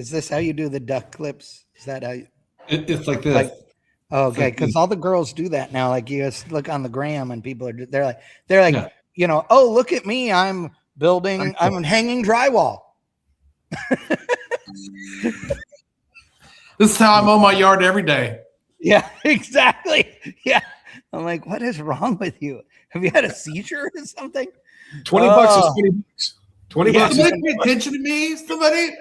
Is this how you do the duck clips? Is that how you, It's like this. like, okay, because all the girls do that now. Like you just look on the gram and people are they're like Yeah. you know, oh, look at me, I'm hanging drywall. This is how I mow my yard every day. Yeah, exactly. Yeah, I'm like, what is wrong with you? Have you had a seizure or something? $20 is $20. $20 Yeah. is Somebody pay attention to me. Somebody.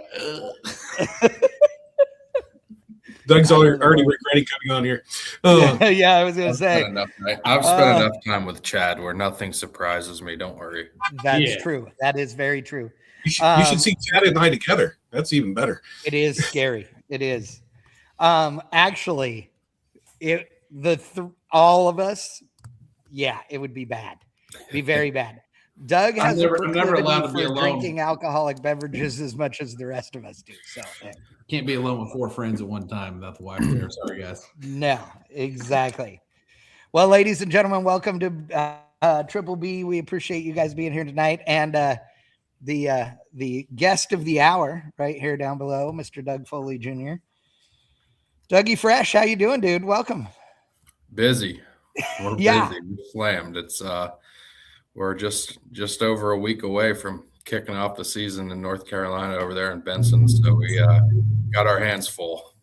Doug's already regretting coming on here. Yeah, I was gonna say I've spent enough time with Chad where nothing surprises me. Don't worry. that's true. That is very true. You should see Chad and I together. That's even better. It is scary. It is. Actually, all of us, yeah, it would be bad. It'd be very bad. Doug has I'm never allowed to be alone. drinking alcoholic beverages as much as the rest of us do. So Can't be alone with 4 friends at one time without the wife there. Sorry, guys. no, exactly. Well, ladies and gentlemen, welcome to Triple B. We appreciate you guys being here tonight, and the guest of the hour right here down below, Mr. Doug Foley Jr. Dougie Fresh, how you doing, dude? Welcome. Busy. We're busy. We're slammed. It's we're just over a week away from kicking off the season in North Carolina over there in Benson. So we got our hands full.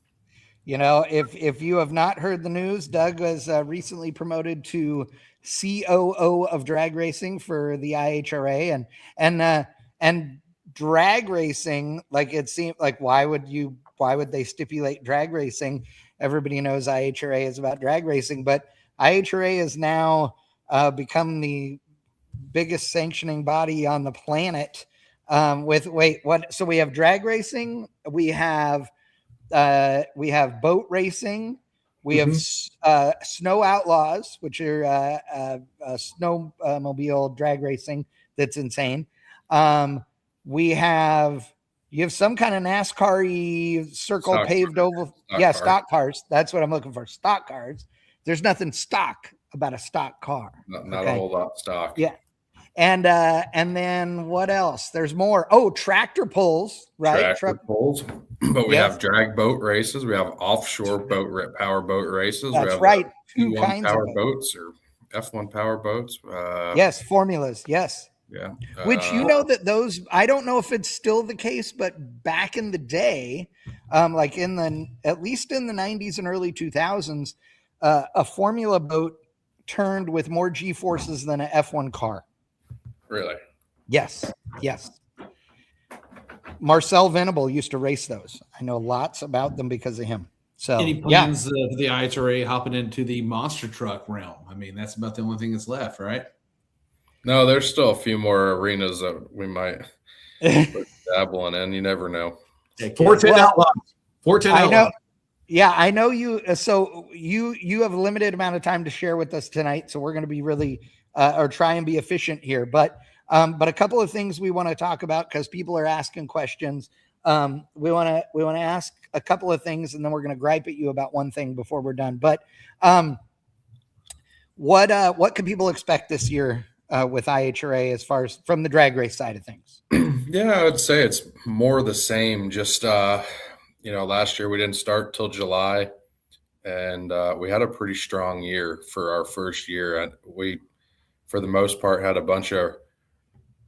You know, if you have not heard the news, Doug was recently promoted to COO of drag racing for the IHRA, and drag racing, like it seemed like why would they stipulate drag racing? Everybody knows IHRA is about drag racing, but IHRA has now become the biggest sanctioning body on the planet. So we have drag racing, we have boat racing, we have snow outlaws, which are snowmobile drag racing. That's insane. You have some kind of NASCAR-y circle Stock paved car. oval. Stock cars. That's what I'm looking for. Stock cars. There's nothing stock about a stock car. Not a whole lot stock. Yeah. And then what else? There's more. Oh, tractor pulls, right? Tractor pulls. But we have drag boat races. We have offshore power boat races. That's we have right. Two kinds power of boats or F1 power boats. Yes, formulas. Yes. Yeah. Which you know that those, I don't know if it's still the case, but back in the day, like at least in the 90s and early 2000s, a formula boat turned with more G-forces than an F1 car. Really? Yes. Marcel Venable used to race those. I know lots about them because of him. So any plans of the IHRA hopping into the monster truck realm? I mean, that's about the only thing that's left, right? No, there's still a few more arenas that we might dabbling in. You never know. 410 outlaws. 410 I know. outlaws. Yeah, I know you. So you have a limited amount of time to share with us tonight. So we're going to be really or try and be efficient here. But a couple of things we want to talk about because people are asking questions. We want to ask a couple of things, and then we're going to gripe at you about one thing before we're done. But what can people expect this year with IHRA as far as from the drag race side of things? Yeah, I would say it's more the same. Just last year we didn't start till July, and we had a pretty strong year for our first year. And we, for the most part, had a bunch of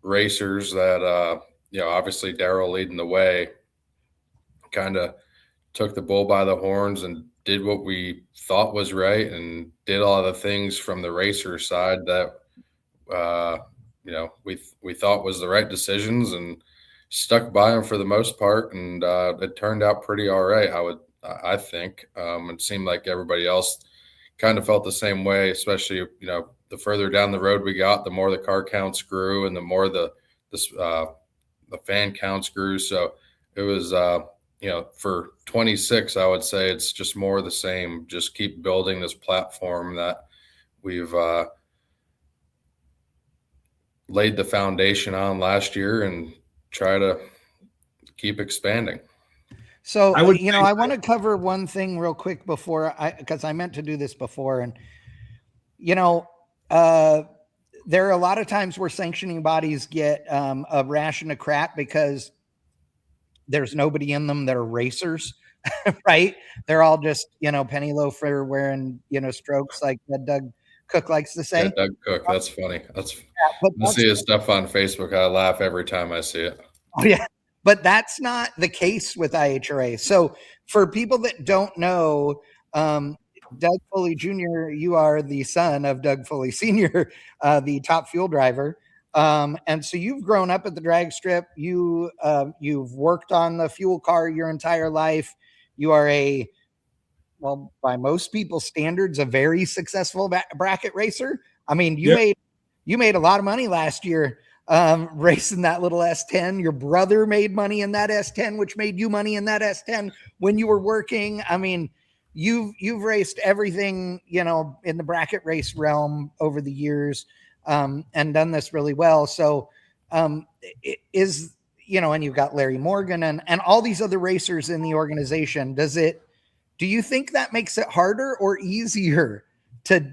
racers that obviously Daryl leading the way, kind of took the bull by the horns and did what we thought was right and did all the things from the racer side that we thought was the right decisions and stuck by them for the most part, and it turned out pretty all right. I think it seemed like everybody else kind of felt the same way, especially the further down the road we got, the more the car counts grew and the more the fan counts grew. So it was for 26, I would say it's just more of the same. Just keep building this platform that we've laid the foundation on last year and try to keep expanding. So, I want to cover one thing real quick because I meant to do this before. And, there are a lot of times where sanctioning bodies get a ration of crap because There's nobody in them that are racers, right? They're all just, penny loafer wearing, strokes like Doug Cook likes to say. Yeah, Doug Cook. That's funny. But I see his stuff on Facebook. I laugh every time I see it. Oh, yeah. But that's not the case with IHRA. So for people that don't know, Doug Foley Jr., you are the son of Doug Foley Sr., the top fuel driver. And so you've grown up at the drag strip. You've worked on the fuel car your entire life. You are well, by most people's standards, a very successful bracket racer. I mean, you made a lot of money last year racing that little S10. Your brother made money in that S10, which made you money in that S10 when you were working. I mean, you've raced everything, in the bracket race realm over the years, and done this really well. So it is, and you've got Larry Morgan and all these other racers in the organization. Do you think that makes it harder or easier to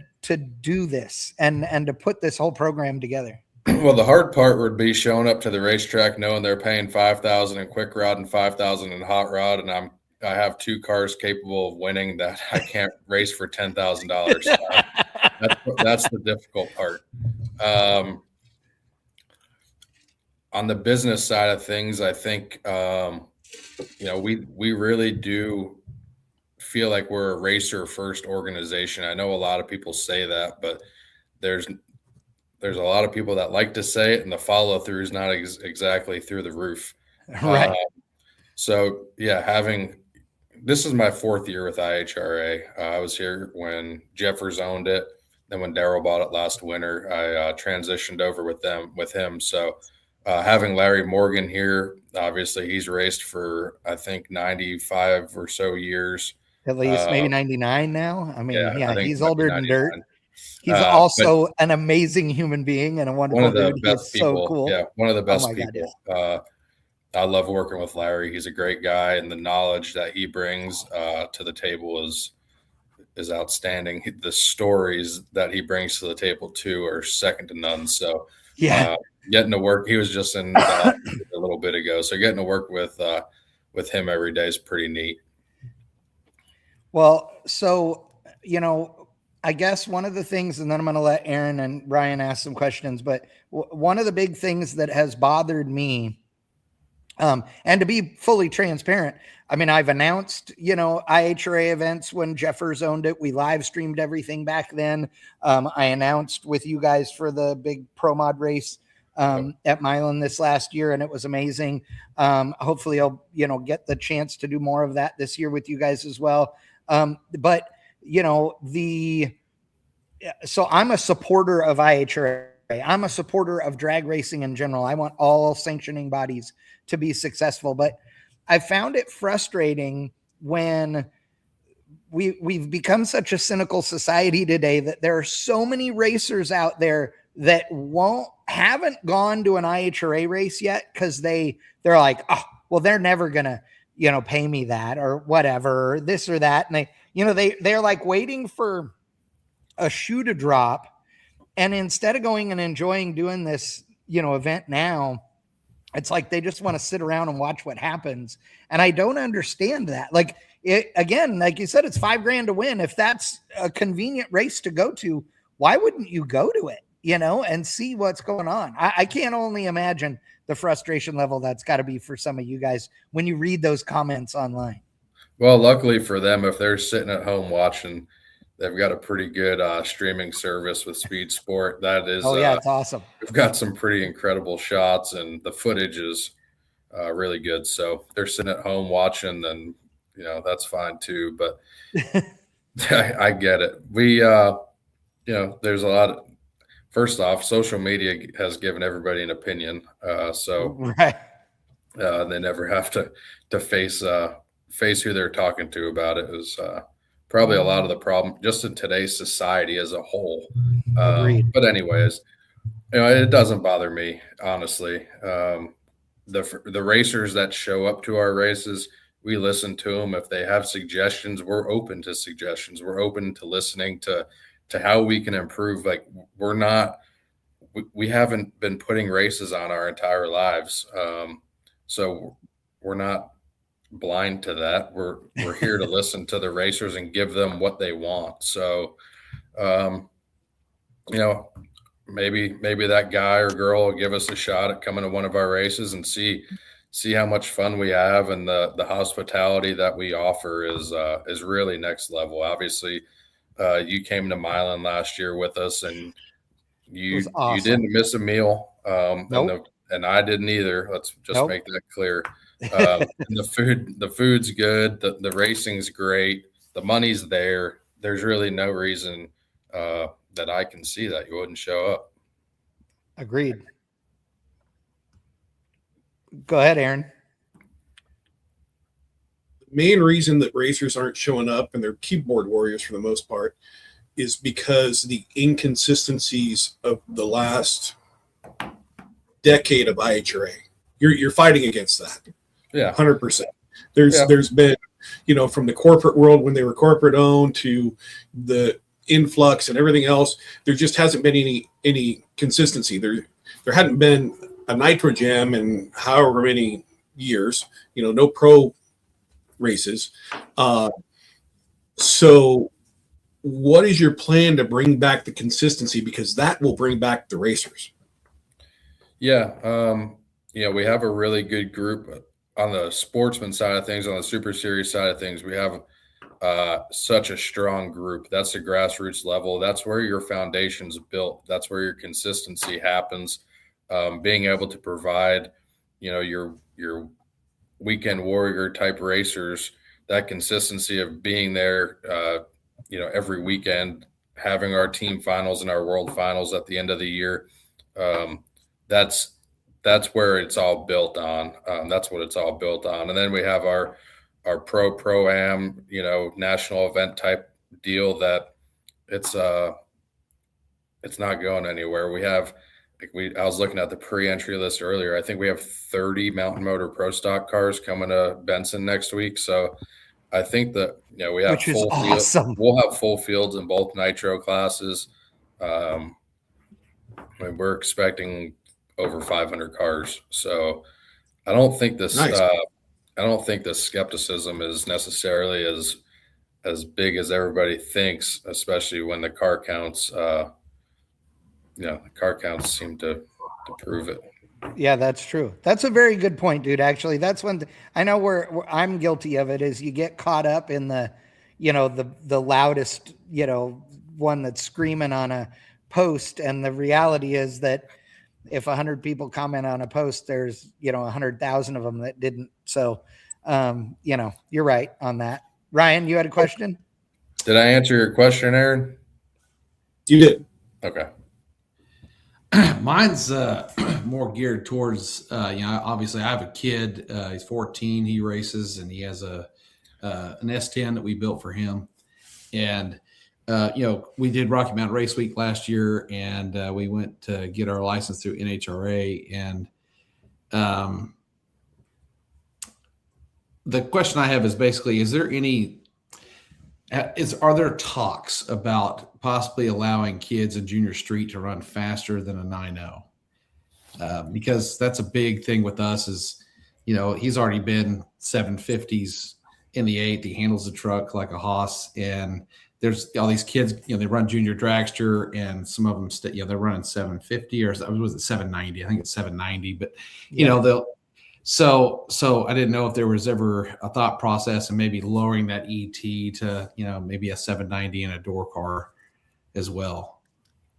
do this and to put this whole program together? Well, the hard part would be showing up to the racetrack knowing they're paying $5,000 in quick rod and $5,000 in hot rod, and I have two cars capable of winning that I can't race for $10,000. So that's the difficult part. On the business side of things, I think we really do feel like we're a racer first organization. I know a lot of people say that, but there's a lot of people that like to say it, and the follow through is not exactly through the roof. Right. So yeah, this is my 4th year with IHRA. I was here when Jeffers owned it. Then when Darryl bought it last winter, I transitioned over with him. So having Larry Morgan here, obviously he's raced for, I think, 95 or so years. At least maybe 99 now. I mean, yeah, he's older than dirt. He's also an amazing human being and a wonderful dude. He's so cool. Yeah, one of the best people. God, I love working with Larry. He's a great guy, and the knowledge that he brings to the table is outstanding. The stories that he brings to the table too are second to none. So getting to work, he was just in a little bit ago. So getting to work with him every day is pretty neat. Well, so, I guess one of the things, and then I'm going to let Aaron and Ryan ask some questions, but one of the big things that has bothered me, and to be fully transparent, I mean, I've announced, IHRA events when Jeffers owned it. We live streamed everything back then. I announced with you guys for the big Pro Mod race at Milan this last year, and it was amazing. Hopefully I'll, get the chance to do more of that this year with you guys as well. But so I'm a supporter of IHRA. I'm a supporter of drag racing in general. I want all sanctioning bodies to be successful, but I found it frustrating when we've become such a cynical society today that there are so many racers out there that haven't gone to an IHRA race yet because they're like, oh, well, they're never gonna pay me that or whatever, or this or that. And they're like waiting for a shoe to drop. And instead of going and enjoying doing this, event now, it's like they just want to sit around and watch what happens. And I don't understand that. Like again, like you said, it's $5,000 to win. If that's a convenient race to go to, why wouldn't you go to it, and see what's going on? I can't only imagine the frustration level that's got to be for some of you guys when you read those comments online. Well, luckily for them, if they're sitting at home watching, they've got a pretty good streaming service with Speed Sport. That is, it's awesome. We've got some pretty incredible shots, and the footage is really good. So they're sitting at home watching, then that's fine too. But I get it. We, there's a lot of. First off, social media has given everybody an opinion, so they never have to face who they're talking to about it. Is probably a lot of the problem just in today's society as a whole. But anyways, it doesn't bother me, honestly. The racers that show up to our races, we listen to them. If they have suggestions, we're open to suggestions. We're open to listening to how we can improve. Like we haven't been putting races on our entire lives. So we're not blind to that. We're here to listen to the racers and give them what they want. So, maybe that guy or girl will give us a shot at coming to one of our races and see how much fun we have, and the hospitality that we offer is really next level. Obviously, you came to Milan last year with us, and you didn't miss a meal. Nope. And I didn't either. Let's just make that clear. The food's good. The racing's great. The money's there. There's really no reason that I can see that you wouldn't show up. Agreed. Go ahead, Aaron. The main reason that racers aren't showing up, and they're keyboard warriors for the most part, is because the inconsistencies of the last decade of IHRA. You're fighting against that. Yeah, 100%. There's been, from the corporate world when they were corporate owned to the influx and everything else, there just hasn't been any consistency. There hadn't been a Nitro Jam in however many years. No pro races. So what is your plan to bring back the consistency? Because that will bring back the racers. Yeah. We have a really good group on the sportsman side of things. On the Super Series side of things, we have such a strong group. That's the grassroots level. That's where your foundation's built. That's where your consistency happens. Being able to provide, your weekend warrior type racers, that consistency of being there, every weekend, having our team finals and our world finals at the end of the year. That's where it's all built on. That's what it's all built on. And then we have our pro-am, national event type deal that it's not going anywhere. We have, I was looking at the pre-entry list earlier. I think we have 30 Mountain Motor Pro Stock cars coming to Benson next week. So I think that, we have full awesome. We'll have full fields in both Nitro classes. We're expecting over 500 cars. So I don't think this, nice. I don't think the skepticism is necessarily as big as everybody thinks, especially when the car counts, the car counts seem to prove it. Yeah, that's true. That's a very good point, dude. Actually, that's one I know where I'm guilty of it is you get caught up in the loudest, one that's screaming on a post. And the reality is that if 100 people comment on a post, there's, 100,000 of them that didn't. So, you're right on that. Ryan, you had a question? Did I answer your question, Aaron? You did. Okay. Mine's more geared towards, obviously I have a kid, he's 14, he races, and he has an S10 that we built for him. And, we did Rocky Mountain Race Week last year, and we went to get our license through IHRA. And the question I have is basically, are there talks about possibly allowing kids in junior street to run faster than a 9.0? Because that's a big thing with us is, he's already been 750s in the 8. He handles the truck like a hoss. And there's all these kids, they run junior dragster, and some of them, they're running 750 or was it 790? I think it's 790, but So I didn't know if there was ever a thought process and maybe lowering that ET to, maybe a 790 in a door car as well.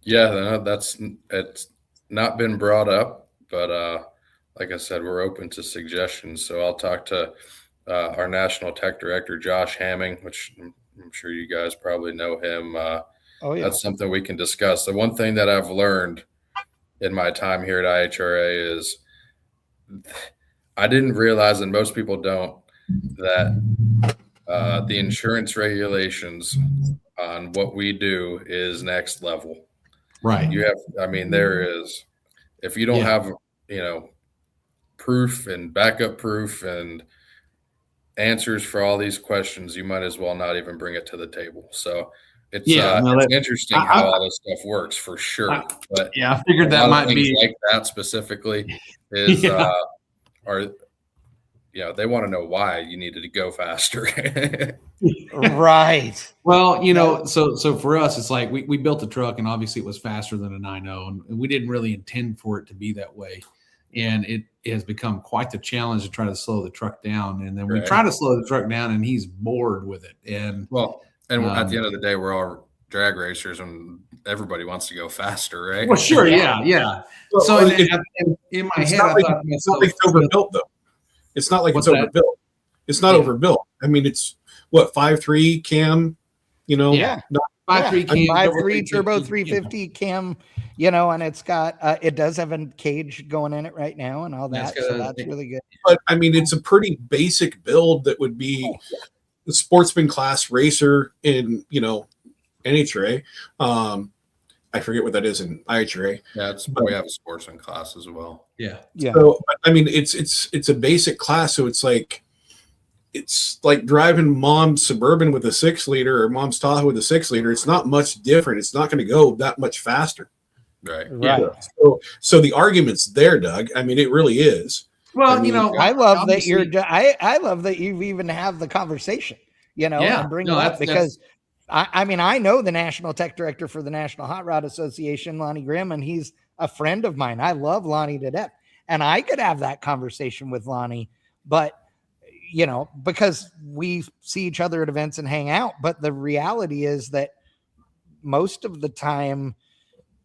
Yeah, it's not been brought up, but like I said, we're open to suggestions. So I'll talk to our national tech director, Josh Hamming, which I'm sure you guys probably know him. Oh, yeah. That's something we can discuss. The one thing that I've learned in my time here at IHRA is I didn't realize, and most people don't, that the insurance regulations on what we do is next level. Right. There is, if you don't have, proof and backup proof and answers for all these questions, you might as well not even bring it to the table. So it's interesting how all this stuff works for sure. But I figured that might be like that specifically is they want to know why you needed to go faster. Right. Well, so for us, it's like we built the truck, and obviously it was faster than a 9.0, and we didn't really intend for it to be that way. And it has become quite the challenge to try to slow the truck down. And then we try to slow the truck down, and he's bored with it. And at the end of the day, we're all drag racers, and everybody wants to go faster, right? Well, sure, yeah. Well, So in my head, I thought, it's not like it's overbuilt, though. It's not like it's overbuilt. It's not overbuilt. I mean, it's what 5.3 cam, 5.3 cam, 5.3 turbo 350 cam, and it's got it does have a cage going in it right now and all that. So that's really good. But I mean, it's a pretty basic build that would be the sportsman class racer in NHRA. I forget what that is in IHRA. Yeah, we have a sportsman class as well. Yeah. So I mean, it's a basic class, so it's like driving mom's Suburban with a 6-liter or mom's Tahoe with a 6-liter. It's not much different. It's not going to go that much faster. Right. Yeah. So the argument's there, Doug. I mean, it really is. Well, I love that I love that you even have the conversation, and bring it up because I know the national tech director for the National Hot Rod Association, Lonnie Grimm, and he's a friend of mine. I love Lonnie to death, and I could have that conversation with Lonnie, but because we see each other at events and hang out. But the reality is that most of the time,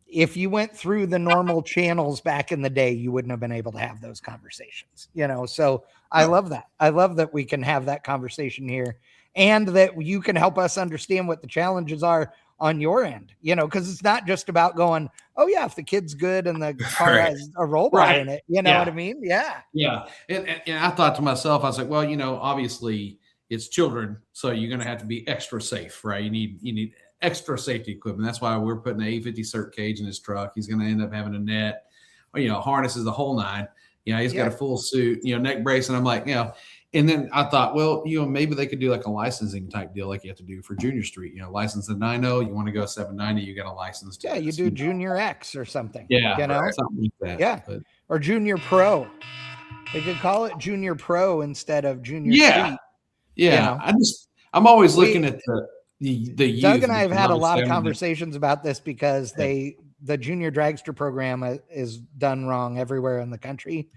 if you went through the normal channels back in the day, you wouldn't have been able to have those conversations, So I love that. I love that we can have that conversation here and that you can help us understand what the challenges are on your end, because it's not just about going, oh yeah, if the kid's good and the car has a roll bar in it, what I mean? Yeah. Yeah. And I thought to myself, I was like, well, obviously it's children, so you're going to have to be extra safe, right? You need extra safety equipment. That's why we're putting an 850 cert cage in his truck. He's going to end up having a net, harnesses, the whole nine. He's got a full suit, neck brace. And I'm like, and then I thought, well, maybe they could do like a licensing type deal like you have to do for Junior Street. License a 9.0, you want to go 790, you got a license. Yeah, you do Junior X or something. Yeah, something like that. Yeah, or Junior Pro. They could call it Junior Pro instead of Junior Street. Yeah, I'm always looking at the youth. Doug and I have had a lot of conversations about this because the junior dragster program is done wrong everywhere in the country,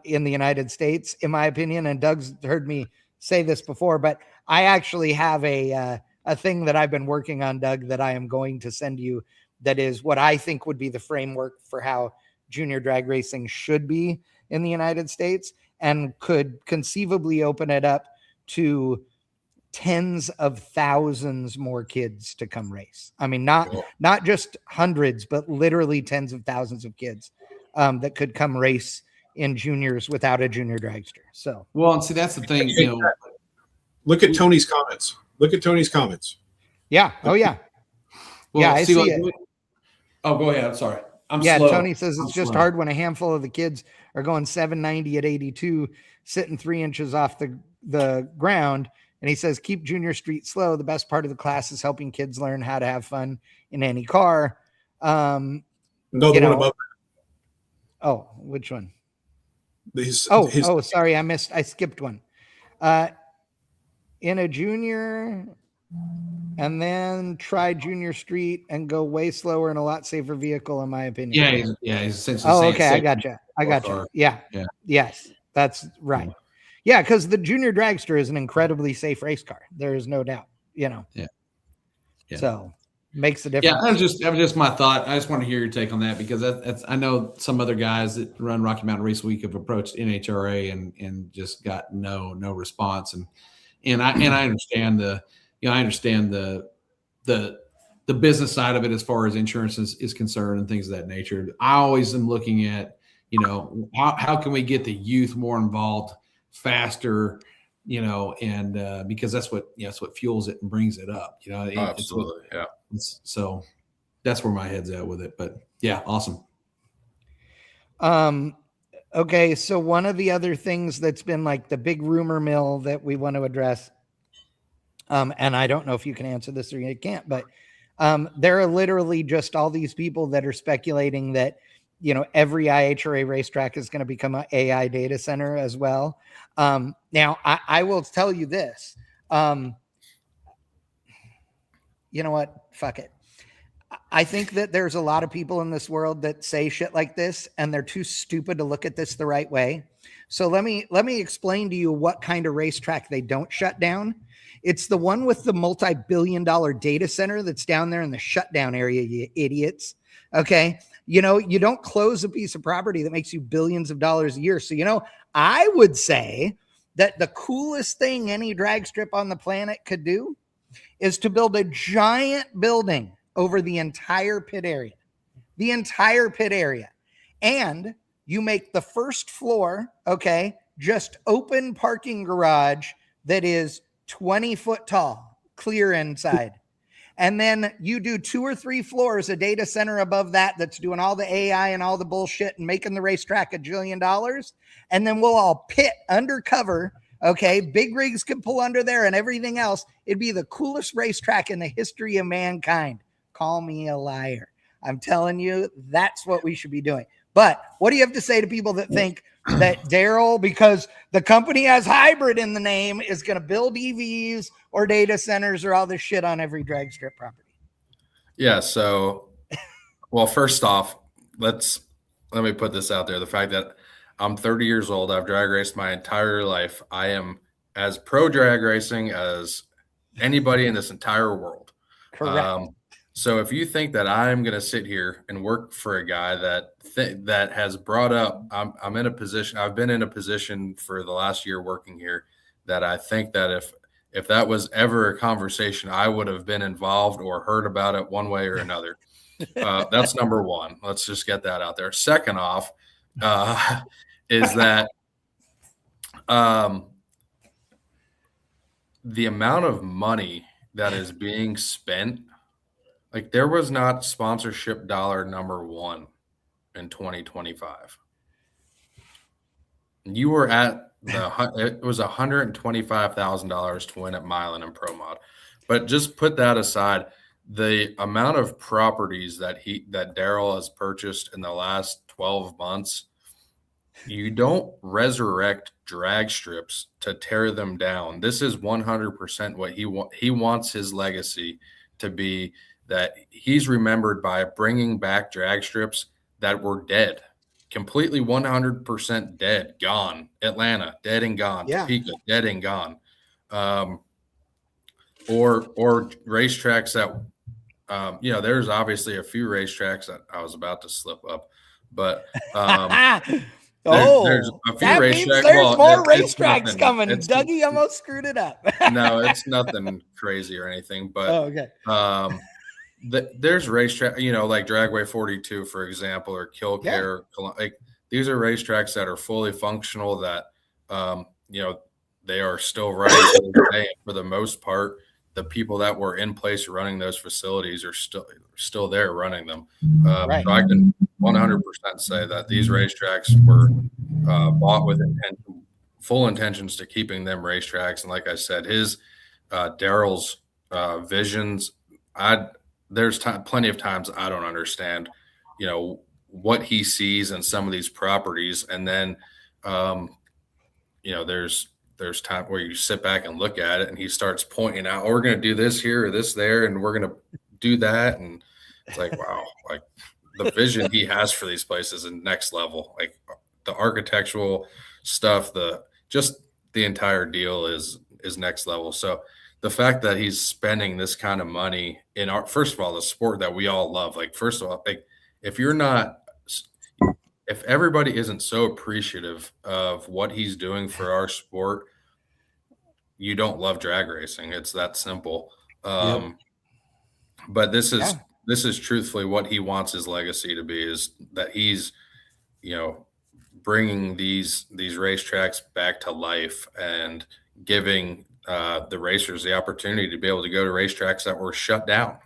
in the United States, in my opinion. And Doug's heard me say this before, but I actually have a thing that I've been working on, Doug, that I am going to send you. That is what I think would be the framework for how junior drag racing should be in the United States, and could conceivably open it up to tens of thousands more kids to come race. I mean, not just hundreds, but literally tens of thousands of kids that could come race in juniors without a junior dragster. So, well, and see, that's the thing. Look at Tony's comments. Yeah. Oh yeah. Well, yeah, I see it. Oh, go ahead. I'm sorry. Slow. Tony says it's just hard when a handful of the kids are going 790 at 82, sitting 3 inches off the ground. And he says, keep Junior Street slow. The best part of the class is helping kids learn how to have fun in any car. The one above that. Oh, which one? Sorry. I skipped one. In a junior, and then try Junior Street and go way slower and a lot safer vehicle, in my opinion. Yeah. He's essentially okay. I got you. Yeah. Yes, that's right. Yeah, because the junior dragster is an incredibly safe race car. There is no doubt, Yeah. So makes a difference. Yeah, that was just my thought. I just want to hear your take on that, because that's I know some other guys that run Rocky Mountain Race Week have approached NHRA and just got no response. And I understand the business side of it as far as insurance is concerned and things of that nature. I always am looking at, how can we get the youth more involved faster, and because that's what fuels it and brings it up, Absolutely. So that's where my head's at with it. But yeah, awesome. Okay, so one of the other things that's been like the big rumor mill that we want to address, and I don't know if you can answer this or you can't, but there are literally just all these people that are speculating that every IHRA racetrack is going to become an AI data center as well. Now, I will tell you this. You know what? Fuck it. I think that there's a lot of people in this world that say shit like this, and they're too stupid to look at this the right way. So let me explain to you what kind of racetrack they don't shut down. It's the one with the multi-billion-dollar data center that's down there in the shutdown area, you idiots. Okay. You don't close a piece of property that makes you billions of dollars a year. So, I would say that the coolest thing any drag strip on the planet could do is to build a giant building over the entire pit area. And you make the first floor, okay, just open parking garage that is 20 foot tall, clear inside. And then you do 2 or 3 floors, a data center above that's doing all the AI and all the bullshit and making the racetrack $1 jillion. And then we'll all pit undercover. Okay, big rigs can pull under there and everything else. It'd be the coolest racetrack in the history of mankind. Call me a liar. I'm telling you, that's what we should be doing. But what do you have to say to people that think that Daryl, because the company has hybrid in the name, is going to build EVs or data centers or all this shit on every drag strip property? Yeah. So, well, first off, let me put this out there. The fact that I'm 30 years old, I've drag raced my entire life. I am as pro drag racing as anybody in this entire world. Correct. So if you think that I'm going to sit here and work for a guy that has brought up, I'm in a position, I've been in a position for the last year working here, that I think that if that was ever a conversation, I would have been involved or heard about it one way or another. That's number one. Let's just get that out there. Second off, is that the amount of money that is being spent, like there was not sponsorship dollar number one in 2025. You were at it was $125,000 to win at Milan and Pro Mod. But just put that aside, the amount of properties that Daryl has purchased in the last 12 months, you don't resurrect drag strips to tear them down. This is 100% what he wants his legacy to be, that he's remembered by bringing back drag strips that were dead, completely 100% dead, gone. Atlanta, dead and gone. Yeah. Topeka, dead and gone. Or racetracks that, there's obviously a few racetracks that I was about to slip up, but there's a few that racetracks. Means there's more racetracks coming. Dougie almost screwed it up. No, it's nothing crazy or anything, but okay. There's racetrack, like Dragway 42, for example, or Killcare. Yeah. Like these are racetracks that are fully functional, that they are still running today. For the most part, the people that were in place running those facilities are still there running them. Right. So I can 100% say that these racetracks were bought with full intentions to keeping them racetracks. And like I said, Daryl's visions, there's plenty of times I don't understand, what he sees in some of these properties. And then, there's time where you sit back and look at it and he starts pointing out, we're going to do this here or this there, and we're going to do that. And it's like, wow, like the vision he has for these places is next level. Like the architectural stuff, the entire deal is next level. So the fact that he's spending this kind of money in first of all, the sport that we all love, like, first of all, like if everybody isn't so appreciative of what he's doing for our sport, you don't love drag racing. It's that simple. But this is truthfully what he wants his legacy to be, is that he's, bringing these racetracks back to life and giving the racers the opportunity to be able to go to racetracks that were shut down.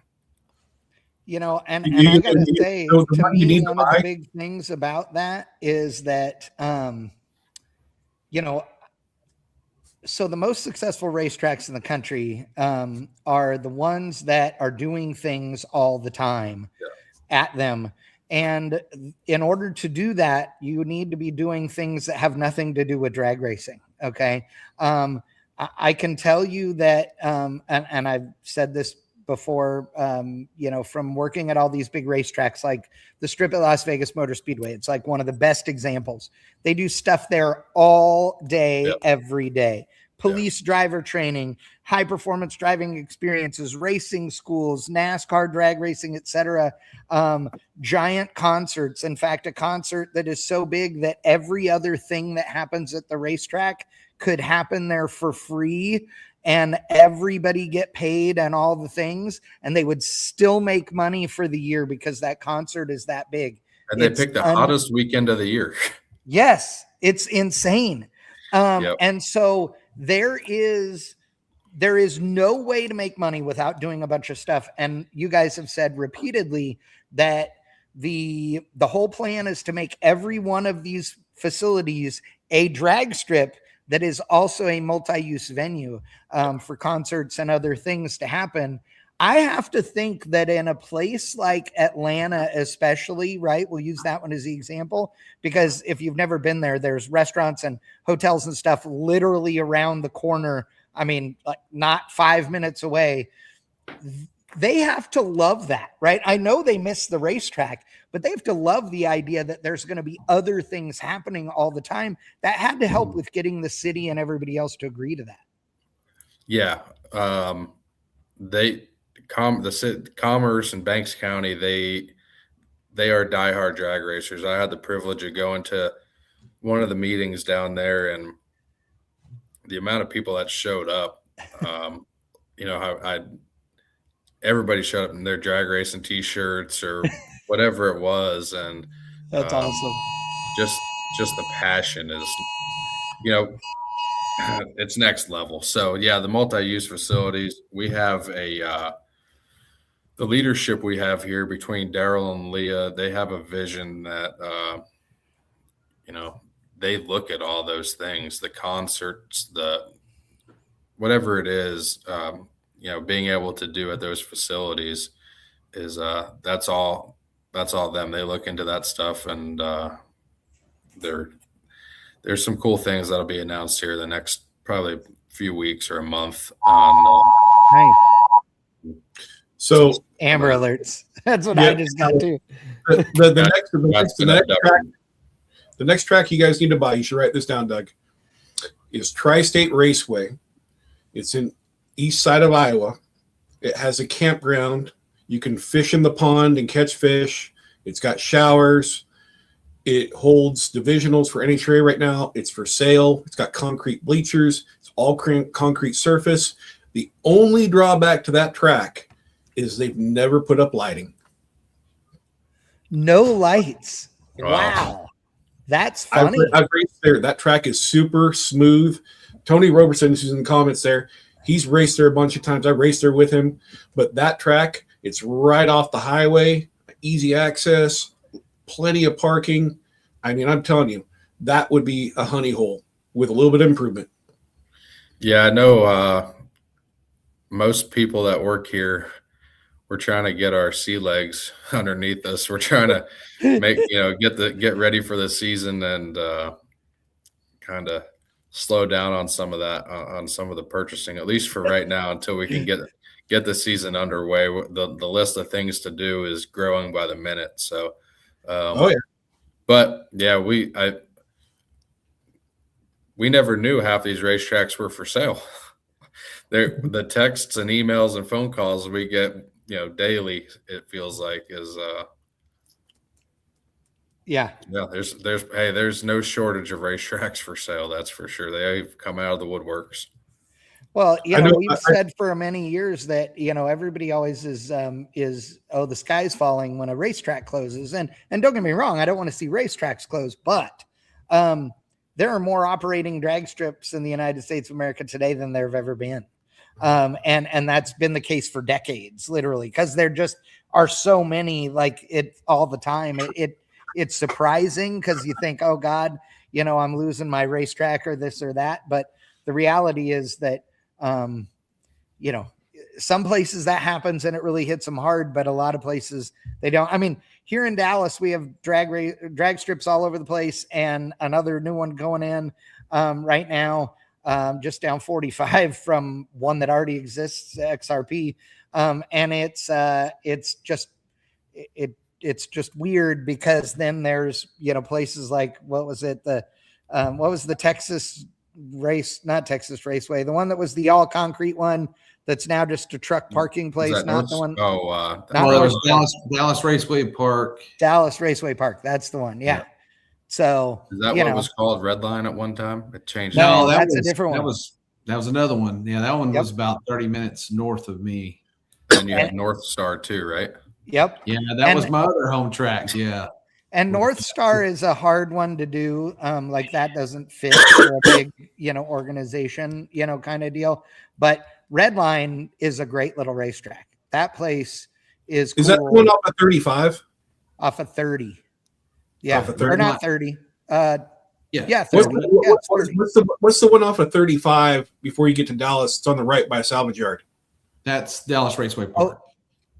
And I gotta say, to me, one of the big things about that is that, so the most successful racetracks in the country are the ones that are doing things all the time at them. And in order to do that, you need to be doing things that have nothing to do with drag racing. Okay. I can tell you that, and I've said this before, from working at all these big racetracks, like the Strip at Las Vegas Motor Speedway. It's like one of the best examples. They do stuff there all day, every day. Police driver training, high performance driving experiences, racing schools, NASCAR drag racing, etc. Giant concerts. In fact, a concert that is so big that every other thing that happens at the racetrack could happen there for free, and everybody get paid and all the things, and they would still make money for the year because that concert is that big. And they picked the hottest weekend of the year. Yes, it's insane. And so there is no way to make money without doing a bunch of stuff. And you guys have said repeatedly that the whole plan is to make every one of these facilities a drag strip that is also a multi-use venue for concerts and other things to happen. I have to think that in a place like Atlanta, especially, right? We'll use that one as the example, because if you've never been there, there's restaurants and hotels and stuff literally around the corner. I mean, like not 5 minutes away. They have to love that, right? I know they miss the racetrack, but they have to love the idea that there's going to be other things happening all the time. That had to help with getting the city and everybody else to agree to that. Yeah. The Commerce and Banks County, they are diehard drag racers. I had the privilege of going to one of the meetings down there, and the amount of people that showed up, everybody showed up in their drag racing t-shirts or whatever it was. And that's awesome. Just the passion is, it's next level. So yeah, the multi-use facilities, we have the leadership we have here between Daryl and Leah, they have a vision that, they look at all those things, the concerts, the whatever it is, being able to do at those facilities is that's all them. They look into that stuff, and there's some cool things that'll be announced here the next probably few weeks or a month on. Nice. So Amber alerts. That's what I just got too. The next track you guys need to buy, you should write this down, Doug, is Tri-State Raceway. It's in east side of Iowa. It has a campground. You can fish in the pond and catch fish. It's got showers. It holds divisionals for NHRA right now. It's for sale. It's got concrete bleachers. It's all concrete surface. The only drawback to that track is they've never put up lighting. No lights. Wow. That's funny. I've raced there. That track is super smooth. Tony Roberson, who's in the comments there, he's raced there a bunch of times. I raced there with him. But that track, it's right off the highway, easy access, plenty of parking. I mean, I'm telling you, that would be a honey hole with a little bit of improvement. Yeah, I know most people that work here, we're trying to get our sea legs underneath us. We're trying to make, get ready for the season and kind of slow down on some of that, on some of the purchasing, at least for right now, until we can get the season underway. The list of things to do is growing by the minute. So, but yeah, we never knew half these racetracks were for sale. The texts and emails and phone calls we get, daily, it feels like, is there's no shortage of racetracks for sale, that's for sure. They've come out of the woodworks. Well, we've said for many years that everybody always is the sky's falling when a racetrack closes, and don't get me wrong, I don't want to see racetracks close, but there are more operating drag strips in the United States of America today than there have ever been. And that's been the case for decades, literally, because there just are so many, like it all the time. It's surprising because you think, oh God, I'm losing my racetrack or this or that. But the reality is that, some places that happens and it really hits them hard, but a lot of places they don't. I mean, here in Dallas, we have drag strips all over the place, and another new one going in right now, just down 45 from one that already exists, XRP. And it's just weird, because then there's, places like, what was the Texas not Texas Raceway, the one that was the all concrete one that's now just a truck parking place, not the one. Dallas Raceway Park. Dallas Raceway Park. That's the one. Yeah. So is that what was called Red Line at one time? It changed. No, that's a different one. That was another one. Yeah, that one was about 30 minutes north of me. And you had North Star too, right? Yep. Yeah, that was my other home track. Yeah. And North Star is a hard one to do. Like that doesn't fit for a big, organization, kind of deal. But Red Line is a great little racetrack. That place is cool. Is that one off of 35? Off of 30. Yeah. Off of 30. Or not 30. Yeah. 30. What's the one off of 35 before you get to Dallas? It's on the right by a salvage yard. That's Dallas Raceway Park.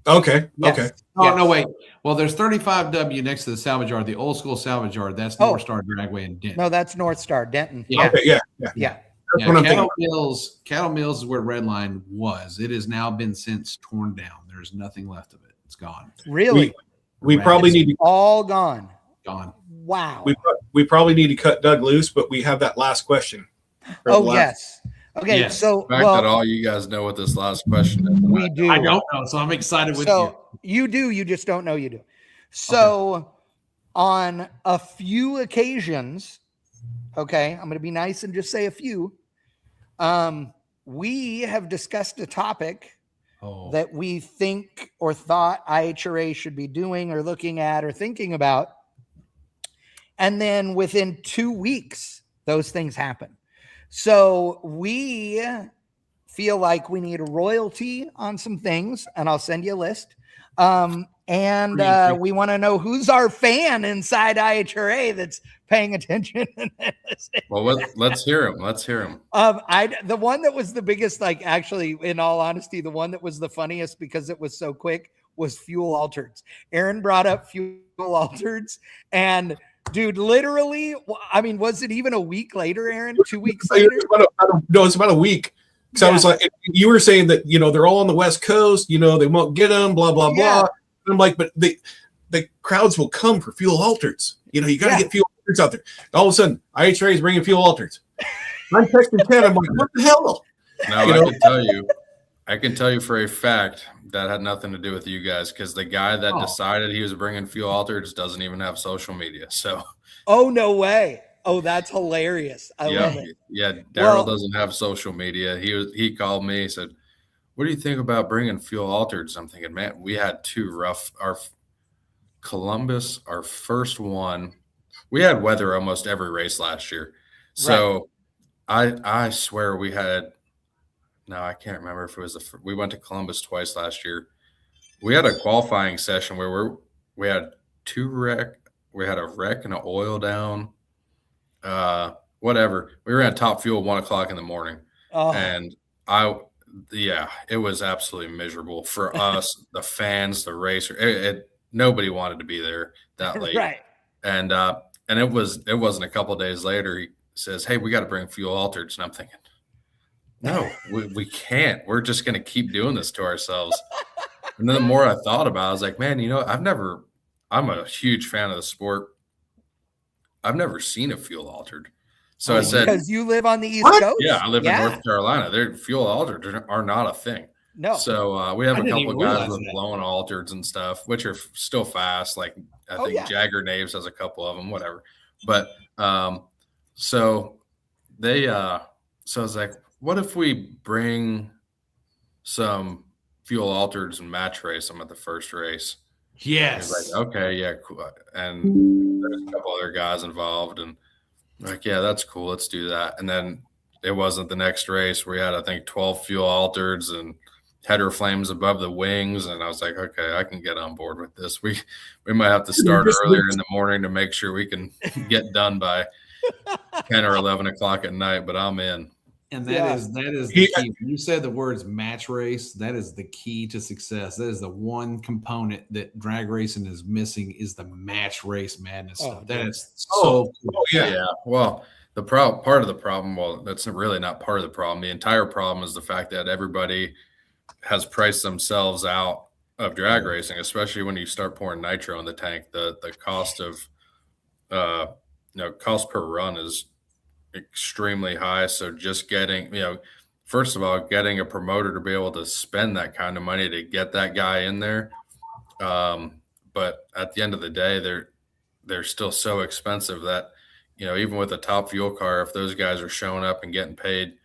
Okay. Yes. Okay. Oh, no, wait. Well, there's 35W next to the salvage yard, the old school salvage yard. That's North Star Dragway in Denton. No, that's North Star, Denton. Yeah. Okay. Yeah. Cattle Mills is where Red Line was. It has now been since torn down. There's nothing left of it. It's gone. Really? We probably need to all gone. Wow. We probably need to cut Doug loose, but we have that last question. Yes. Okay. Yes. So the fact that all you guys know what this last question is. We do. I don't know, so I'm excited with you. You do. You just don't know you do. So on a few occasions, okay, I'm going to be nice and just say a few. We have discussed a topic that we think or thought IHRA should be doing or looking at or thinking about. And then within 2 weeks, those things happen. So we feel like we need a royalty on some things, and I'll send you a list. And we want to know who's our fan inside IHRA that's paying attention. Well, let's hear him. Let's hear him. The one that was the biggest, actually, in all honesty, the one that was the funniest because it was so quick was fuel altereds. Aaron brought up fuel altereds, and dude, literally, I mean, was it even a week later, Aaron? 2 weeks later? No, it's about a week. So I was like, you were saying that, they're all on the West Coast, they won't get them, blah, blah, blah. And I'm like, but the crowds will come for fuel altereds. You got to get fuel altereds out there. All of a sudden, IHRA is bringing fuel altereds. I'm texting Ted. I'm like, what the hell? No, I can tell you for a fact that had nothing to do with you guys, because the guy that decided he was bringing fuel altereds doesn't even have social media. So. Oh, no way. Oh, that's hilarious. I love it. Yeah, Daryl doesn't have social media. He called me, said, what do you think about bringing fuel altereds? I'm thinking, man, we had two rough. Our Columbus, our first one, we had weather almost every race last year. So I swear we had, I can't remember if it was we went to Columbus twice last year. We had a qualifying session where we had we had a wreck and an oil down. Whatever. We were at top fuel 1 o'clock in the morning. And it was absolutely miserable for us, the fans, the racer. Nobody wanted to be there that late. Right. And it wasn't a couple of days later. He says, hey, we got to bring fuel altereds. And I'm thinking, no, we can't. We're just going to keep doing this to ourselves. And then the more I thought about it, I was like, man, I'm a huge fan of the sport. I've never seen a fuel altered. So I said, because you live on the East Coast? Yeah, I live in North Carolina. Their fuel altered are not a thing. No. So we have a couple of guys with blown altereds and stuff, which are still fast. Like I think Jagger Naves has a couple of them, whatever. But so I was like, what if we bring some fuel altereds and match race them at the first race? Yes. Like, okay, yeah, cool. And there's a couple other guys involved, and like, yeah, that's cool. Let's do that. And then it wasn't the next race. We had, I think, 12 fuel altereds and header flames above the wings, and I was like, okay, I can get on board with this. We might have to start earlier in the morning to make sure we can get done by 10 or 11 o'clock at night, but I'm in. And that is the key. When you said the words match race, that is the key to success. That is the one component that drag racing is missing is the match race madness stuff. That is so cool. Oh, yeah. Yeah. Well, part of the problem, well, that's really not part of the problem. The entire problem is the fact that everybody has priced themselves out of drag racing, especially when you start pouring nitro in the tank. The cost of cost per run is extremely high. So just getting, first of all, getting a promoter to be able to spend that kind of money to get that guy in there. But at the end of the day, they're still so expensive that, even with a top fuel car, if those guys are showing up and getting paid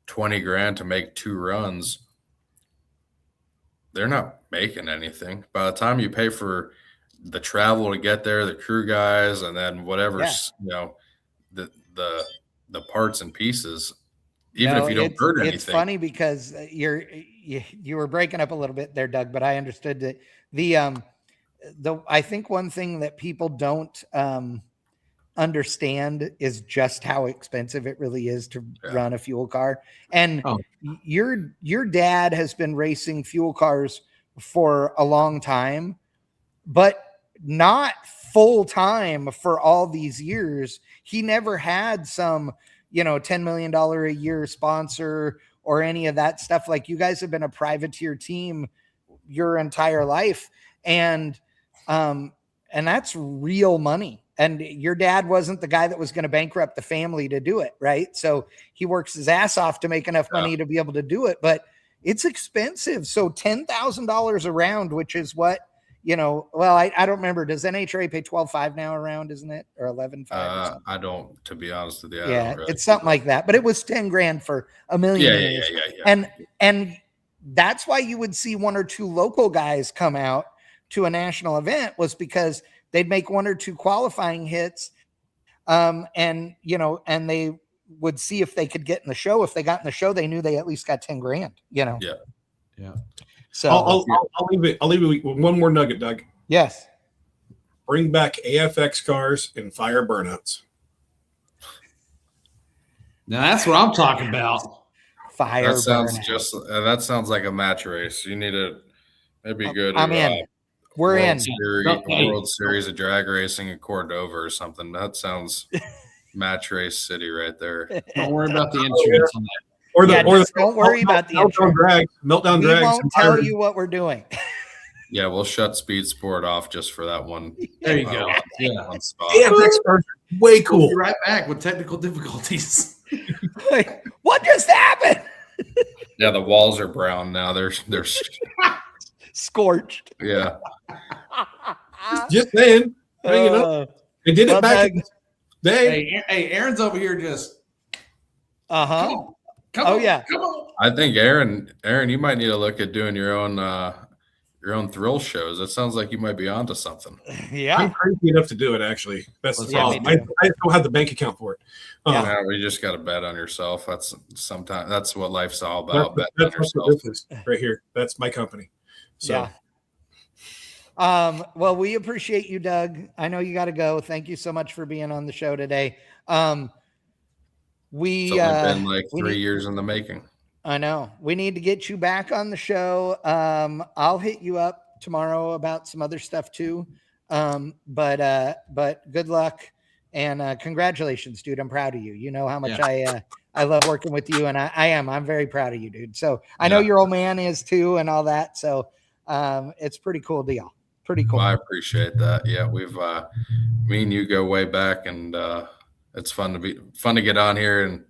$20,000 to make 2 runs, they're not making anything. By the time you pay for the travel to get there, the crew guys, and then whatever's, the parts and pieces, even if you don't hurt anything. It's funny because you were breaking up a little bit there, Doug, but I understood that I think one thing that people don't understand is just how expensive it really is to run a fuel car. And your dad has been racing fuel cars for a long time, but not full time for all these years. He never had some, $10 million a year sponsor or any of that stuff. Like, you guys have been a privateer team your entire life. And that's real money. And your dad wasn't the guy that was going to bankrupt the family to do it. Right. So he works his ass off to make enough money to be able to do it, but it's expensive. So $10,000 a round, which is what, I don't remember. Does NHRA pay $12,500 now a round, isn't it? Or $11,500? I don't, to be honest with you. It's something like that, but it was $10,000 for a million. Yeah. And that's why you would see 1 or 2 local guys come out to a national event, was because they'd make 1 or 2 qualifying hits. And they would see if they could get in the show. If they got in the show, they knew they at least got $10,000, Yeah. So I'll leave it with one more nugget, Doug. Yes. Bring back AFX cars and fire burnouts. Now that's what I'm talking about. Fire. That sounds like a match race. You need to maybe go to I'm in. We're in. World Series of Drag Racing in Cordova or something. That sounds match race city right there. Don't worry about the insurance on that. Don't worry about the meltdown drags. We won't tell you what we're doing. Yeah, we'll shut Speed Sport off just for that one. There you go. One spot. AFX cars are way cool. We'll be right back with technical difficulties. What just happened? Yeah, the walls are brown now. They're scorched. Yeah. Just saying. They did it back in the day. Hey, Aaron's over here just. Come on, yeah. Come on. I think Aaron, you might need to look at doing your own thrill shows. It sounds like you might be onto something. Yeah, I'm crazy enough to do it. Actually, that's the problem. I don't have the bank account for it. We just got to bet on yourself. That's what life's all about. Bet on yourself. Right here. That's my company. So. Yeah. Well, we appreciate you, Doug. I know you got to go. Thank you so much for being on the show today. It's only been like 3 years in the making. I know. We need to get you back on the show. I'll hit you up tomorrow about some other stuff too. But good luck and congratulations, dude. I'm proud of you. You know how much I love working with you, and I'm very proud of you, dude. So I know your old man is too, and all that. So it's pretty cool deal. Pretty cool. Well, I appreciate that. Yeah, we've me and you go way back, and it's fun to get on here and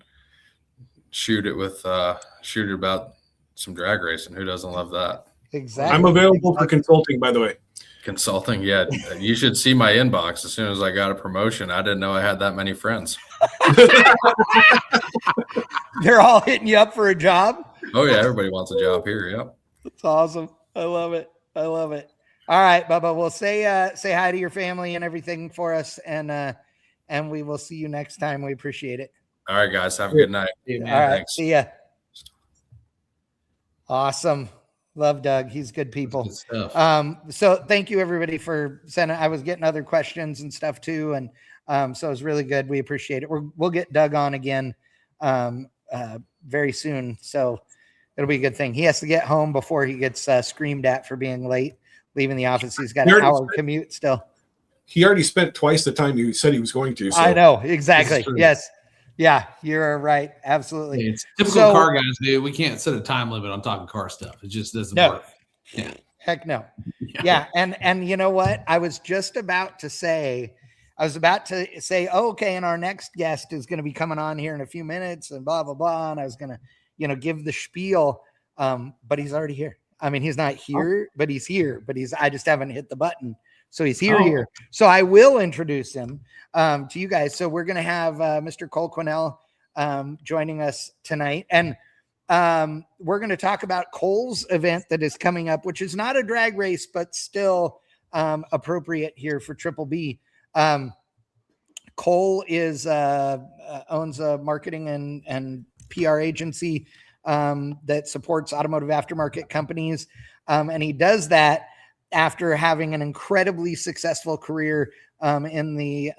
shoot it about some drag racing. Who doesn't love that? Exactly. I'm available for consulting, by the way. Consulting, yeah. You should see my inbox. As soon as I got a promotion, I didn't know I had that many friends. They're all hitting you up for a job? Oh yeah, everybody wants a job here. Yep. That's awesome. I love it. All right, Bubba. Well, say hi to your family and everything for us, and we will see you next time. We appreciate it. All right, guys. Have a good night. All right. Thanks. See ya. Awesome. Love Doug. He's good people. Good stuff. So thank you everybody for sending. I was getting other questions and stuff too. And so it was really good. We appreciate it. We'll get Doug on again very soon. So it'll be a good thing. He has to get home before he gets screamed at for being late, leaving the office. He's got an hour commute still. He already spent twice the time he said he was going to. So I know, exactly. Yes. Yeah, you're right. Absolutely. Yeah, it's typical car guys, dude. We can't set a time limit on talking car stuff. It just doesn't work. Yeah. Heck no. Yeah. And you know what? I was about to say, oh, okay, and our next guest is going to be coming on here in a few minutes and blah, blah, blah. And I was going to, give the spiel. But he's already here. I mean, he's not here, but he's here, I just haven't hit the button. So he's here. So I will introduce him to you guys. So we're going to have Mr. Cole Quinnell joining us tonight. And we're going to talk about Cole's event that is coming up, which is not a drag race, but still appropriate here for Triple B. Cole owns a marketing and PR agency that supports automotive aftermarket companies. And he does that after having an incredibly successful career in the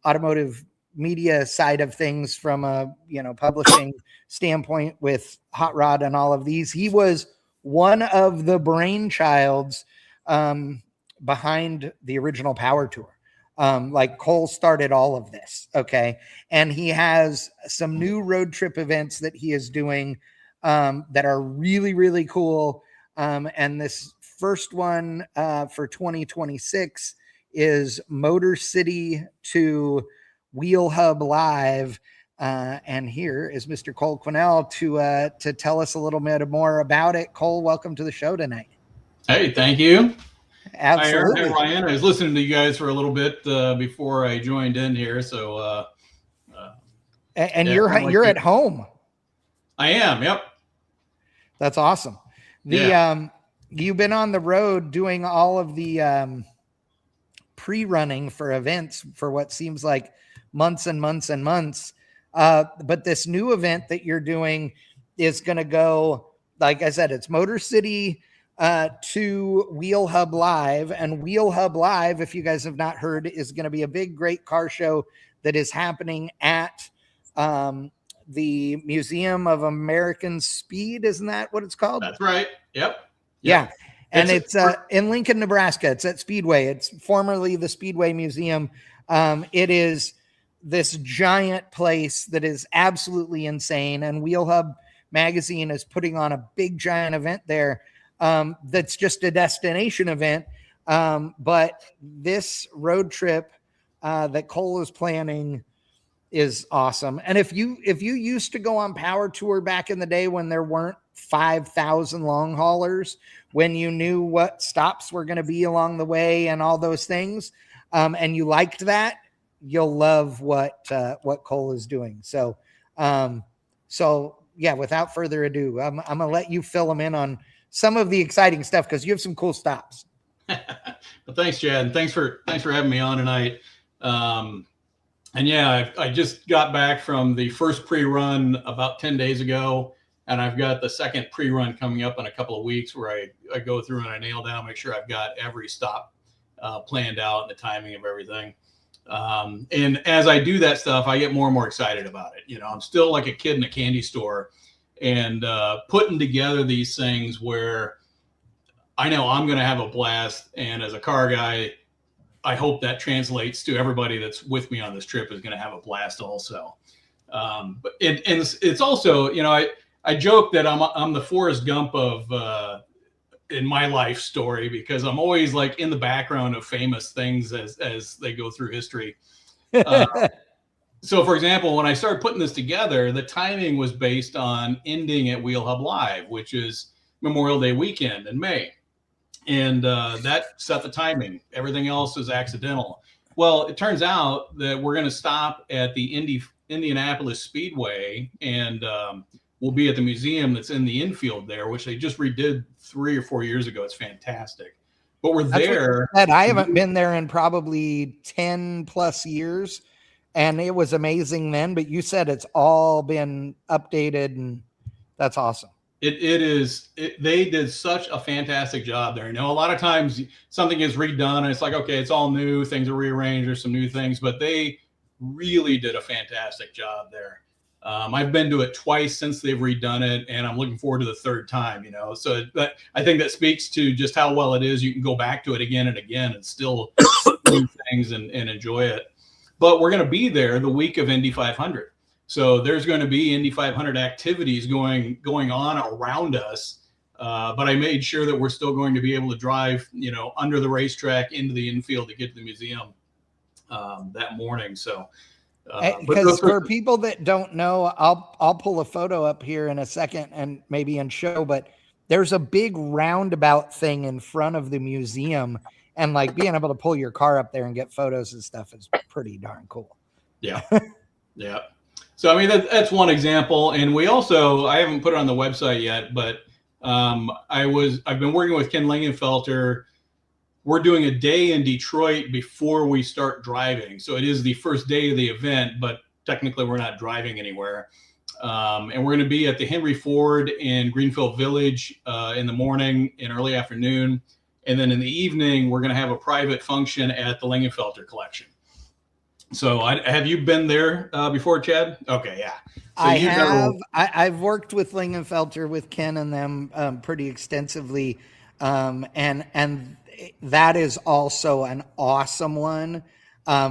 automotive media side of things from a publishing standpoint with Hot Rod and all of these. He was one of the brainchilds behind the original Power Tour. Like Cole started all of this. Okay. And he has some new road trip events that he is doing that are really, really cool. And this first one for 2026 is Motor City to Wheel Hub Live. And here is Mr. Cole Quinnell to tell us a little bit more about it. Cole, welcome to the show tonight. Hey, thank you. Absolutely. Hi, Ryan. I was listening to you guys for a little bit before I joined in here. So, you're at home. I am. Yep. That's awesome. You've been on the road doing all of the pre-running for events for what seems like months and months and months. But this new event that you're doing is going to go, like I said, it's Motor City to Wheel Hub Live. And Wheel Hub Live, if you guys have not heard, is going to be a big, great car show that is happening at the Museum of American Speed. Isn't that what it's called? That's right. Yep. Yeah. And it's in Lincoln, Nebraska. It's at Speedway. It's formerly the Speedway Museum. It is this giant place that is absolutely insane. And Wheel Hub Magazine is putting on a big, giant event there. That's just a destination event. But this road trip that Cole is planning is awesome. And if you used to go on Power Tour back in the day when there weren't 5,000 long haulers, when you knew what stops were going to be along the way and all those things, and you liked that, you'll love what Cole is doing. So yeah, without further ado, I'm going to let you fill them in on some of the exciting stuff because you have some cool stops. Well, thanks, Chad. And thanks for having me on tonight. And yeah, I just got back from the first pre-run about 10 days ago, and I've got the second pre-run coming up in a couple of weeks where I go through and I nail down, make sure I've got every stop planned out and the timing of everything. And as I do that stuff, I get more and more excited about it. I'm still like a kid in a candy store and putting together these things where I know I'm going to have a blast. And as a car guy, I hope that translates to everybody that's with me on this trip is going to have a blast also. But it's also, I joke that I'm the Forrest Gump of in my life story because I'm always like in the background of famous things as they go through history. So for example, when I started putting this together, the timing was based on ending at Wheel Hub Live, which is Memorial Day weekend in May. And that set the timing. Everything else is accidental. Well, it turns out that we're going to stop at the Indianapolis Speedway, and we'll be at the museum that's in the infield there, which they just redid 3 or 4 years ago. It's fantastic. But we're there. I haven't been there in probably 10 plus years, and it was amazing then. But you said it's all been updated, and that's awesome. They did such a fantastic job there. A lot of times something is redone and it's like, okay, it's all new, things are rearranged, there's some new things, but they really did a fantastic job there. I've been to it twice since they've redone it, and I'm looking forward to the third time, So I think that speaks to just how well it is. You can go back to it again and again and still do things and enjoy it. But we're going to be there the week of Indy 500. So there's going to be Indy 500 activities going on around us. But I made sure that we're still going to be able to drive, under the racetrack into the infield to get to the museum that morning. So, because for people that don't know, I'll pull a photo up here in a second and maybe in show, but there's a big roundabout thing in front of the museum, and like being able to pull your car up there and get photos and stuff is pretty darn cool. Yeah. Yeah. So, I mean, that's one example. And we also, I haven't put it on the website yet, but I've been working with Ken Lingenfelter. We're doing a day in Detroit before we start driving. So it is the first day of the event, but technically we're not driving anywhere. And we're going to be at the Henry Ford in Greenfield Village in the morning and early afternoon. And then in the evening, we're going to have a private function at the Lingenfelter collection. So have you been there before, Chad? Okay, yeah. So I have. I've worked with Lingenfelter, with Ken and them pretty extensively, and that is also an awesome one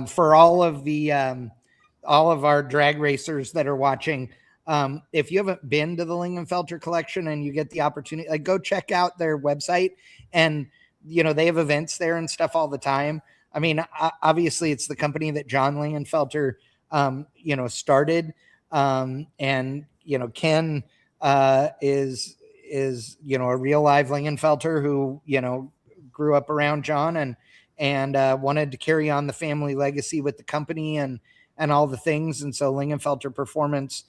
for all of our drag racers that are watching. If you haven't been to the Lingenfelter collection and you get the opportunity, like, go check out their website, and they have events there and stuff all the time. I mean, obviously it's the company that John Lingenfelter, started. And, Ken is a real live Lingenfelter who, grew up around John and wanted to carry on the family legacy with the company and all the things. And so Lingenfelter Performance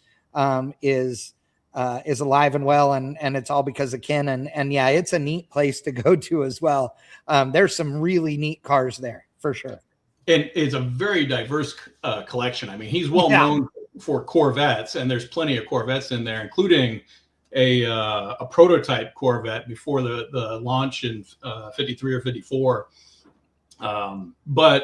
is alive and well, and it's all because of Ken. And yeah, it's a neat place to go to as well. There's some really neat cars there for sure. And it's a very diverse collection. I mean, he's well known for Corvettes, and there's plenty of Corvettes in there, including a prototype Corvette before the launch in 53 or 54. But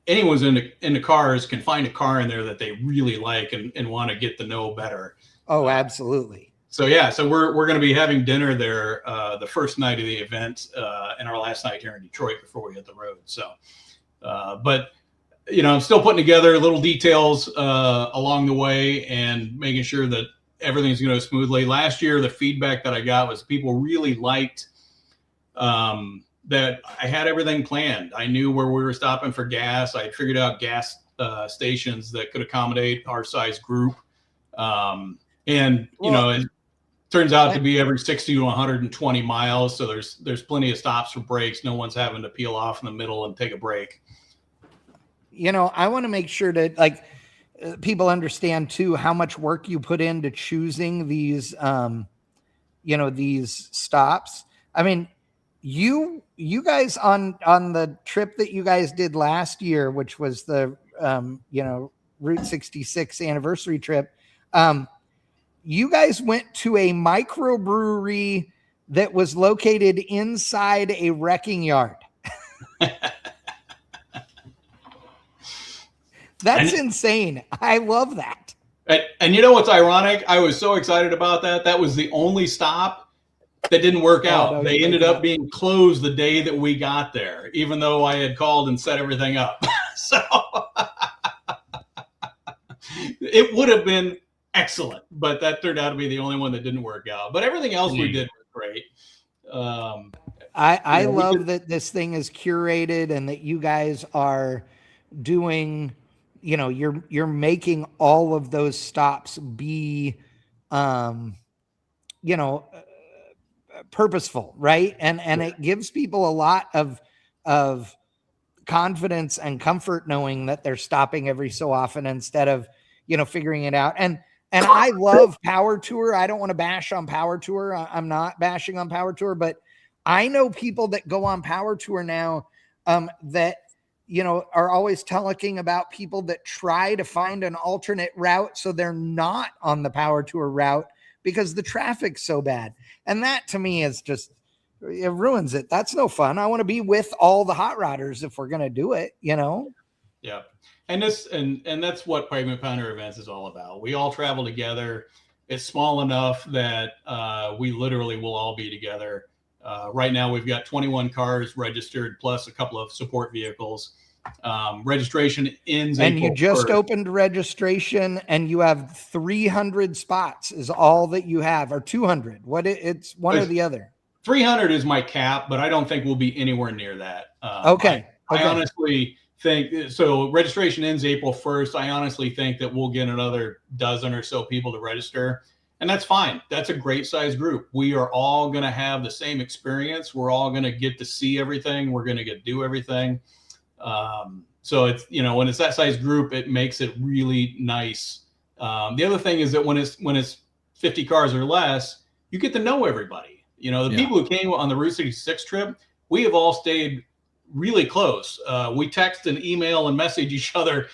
anyone's into cars can find a car in there that they really like and want to get to know better. Oh, absolutely. So yeah, so we're going to be having dinner there the first night of the event and our last night here in Detroit before we hit the road. So, but I'm still putting together little details along the way and making sure that everything's going to go smoothly. Last year, the feedback that I got was people really liked that I had everything planned. I knew where we were stopping for gas. I figured out gas stations that could accommodate our size group. It turns out to be every 60 to 120 miles. So there's plenty of stops for breaks. No one's having to peel off in the middle and take a break. I want to make sure that people understand too how much work you put into choosing these, these stops. I mean, you guys on the trip that you guys did last year, which was the, Route 66 anniversary trip. You guys went to a microbrewery that was located inside a wrecking yard. That's insane. I love that. And you know what's ironic? I was so excited about that. That was the only stop that didn't work out. No, they ended up being closed the day that we got there, even though I had called and set everything up. So it would have been excellent, but that turned out to be the only one that didn't work out. But everything else we did was great. I love that this thing is curated and that you guys are doing, you're making all of those stops be, purposeful, right? And it gives people a lot of confidence and comfort knowing that they're stopping every so often instead of, figuring it out. And I love Power Tour. I don't want to bash on Power Tour. I'm not bashing on Power Tour, but I know people that go on Power Tour now that, are always talking about people that try to find an alternate route so they're not on the Power Tour route because the traffic's so bad. And that to me is just, it ruins it. That's no fun. I want to be with all the hot rodders if we're going to do it, Yeah. And that's what Pavement Pounder Events is all about. We all travel together. It's small enough that we literally will all be together. Right now, we've got 21 cars registered, plus a couple of support vehicles. Registration ends and April you just 1st. opened registration, and you have 300 spots is all that you have, or 200. It's one or the other. 300 is my cap, but I don't think we'll be anywhere near that. Okay. I honestly think so. Registration ends April 1st. I honestly think that we'll get another dozen or so people to register, and that's fine. That's a great size group. We are all going to have the same experience. We're all going to get to see everything. We're going to get to do everything. So it's, when it's that size group, it makes it really nice. The other thing is that when it's 50 cars or less, you get to know everybody. The people who came on the Route 66 trip, we have all stayed really close. We text and email and message each other,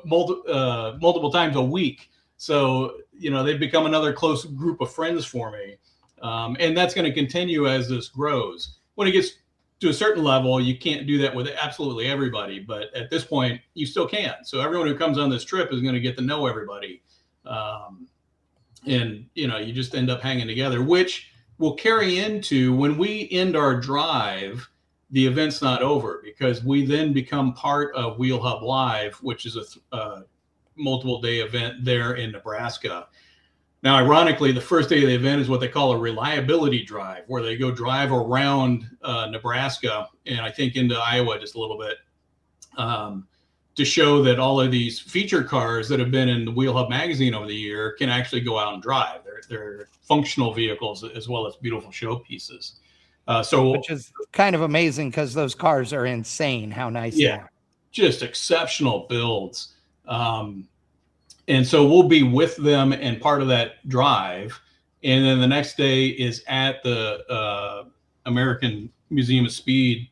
multiple times a week. So, they've become another close group of friends for me. And that's going to continue as this grows. When it gets to a certain level, you can't do that with absolutely everybody. But at this point, you still can. So everyone who comes on this trip is going to get to know everybody. And, you just end up hanging together, which will carry into when we end our drive. The event's not over, because we then become part of Wheel Hub Live, which is a multiple day event there in Nebraska. Now, ironically, the first day of the event is what they call a reliability drive, where they go drive around Nebraska and I think into Iowa just a little bit, to show that all of these feature cars that have been in the Wheel Hub magazine over the year can actually go out and drive. They're functional vehicles as well as beautiful show pieces. Which is kind of amazing, because those cars are insane how nice they are. Just exceptional builds. And so we'll be with them and part of that drive. And then the next day is at the American Museum of Speed.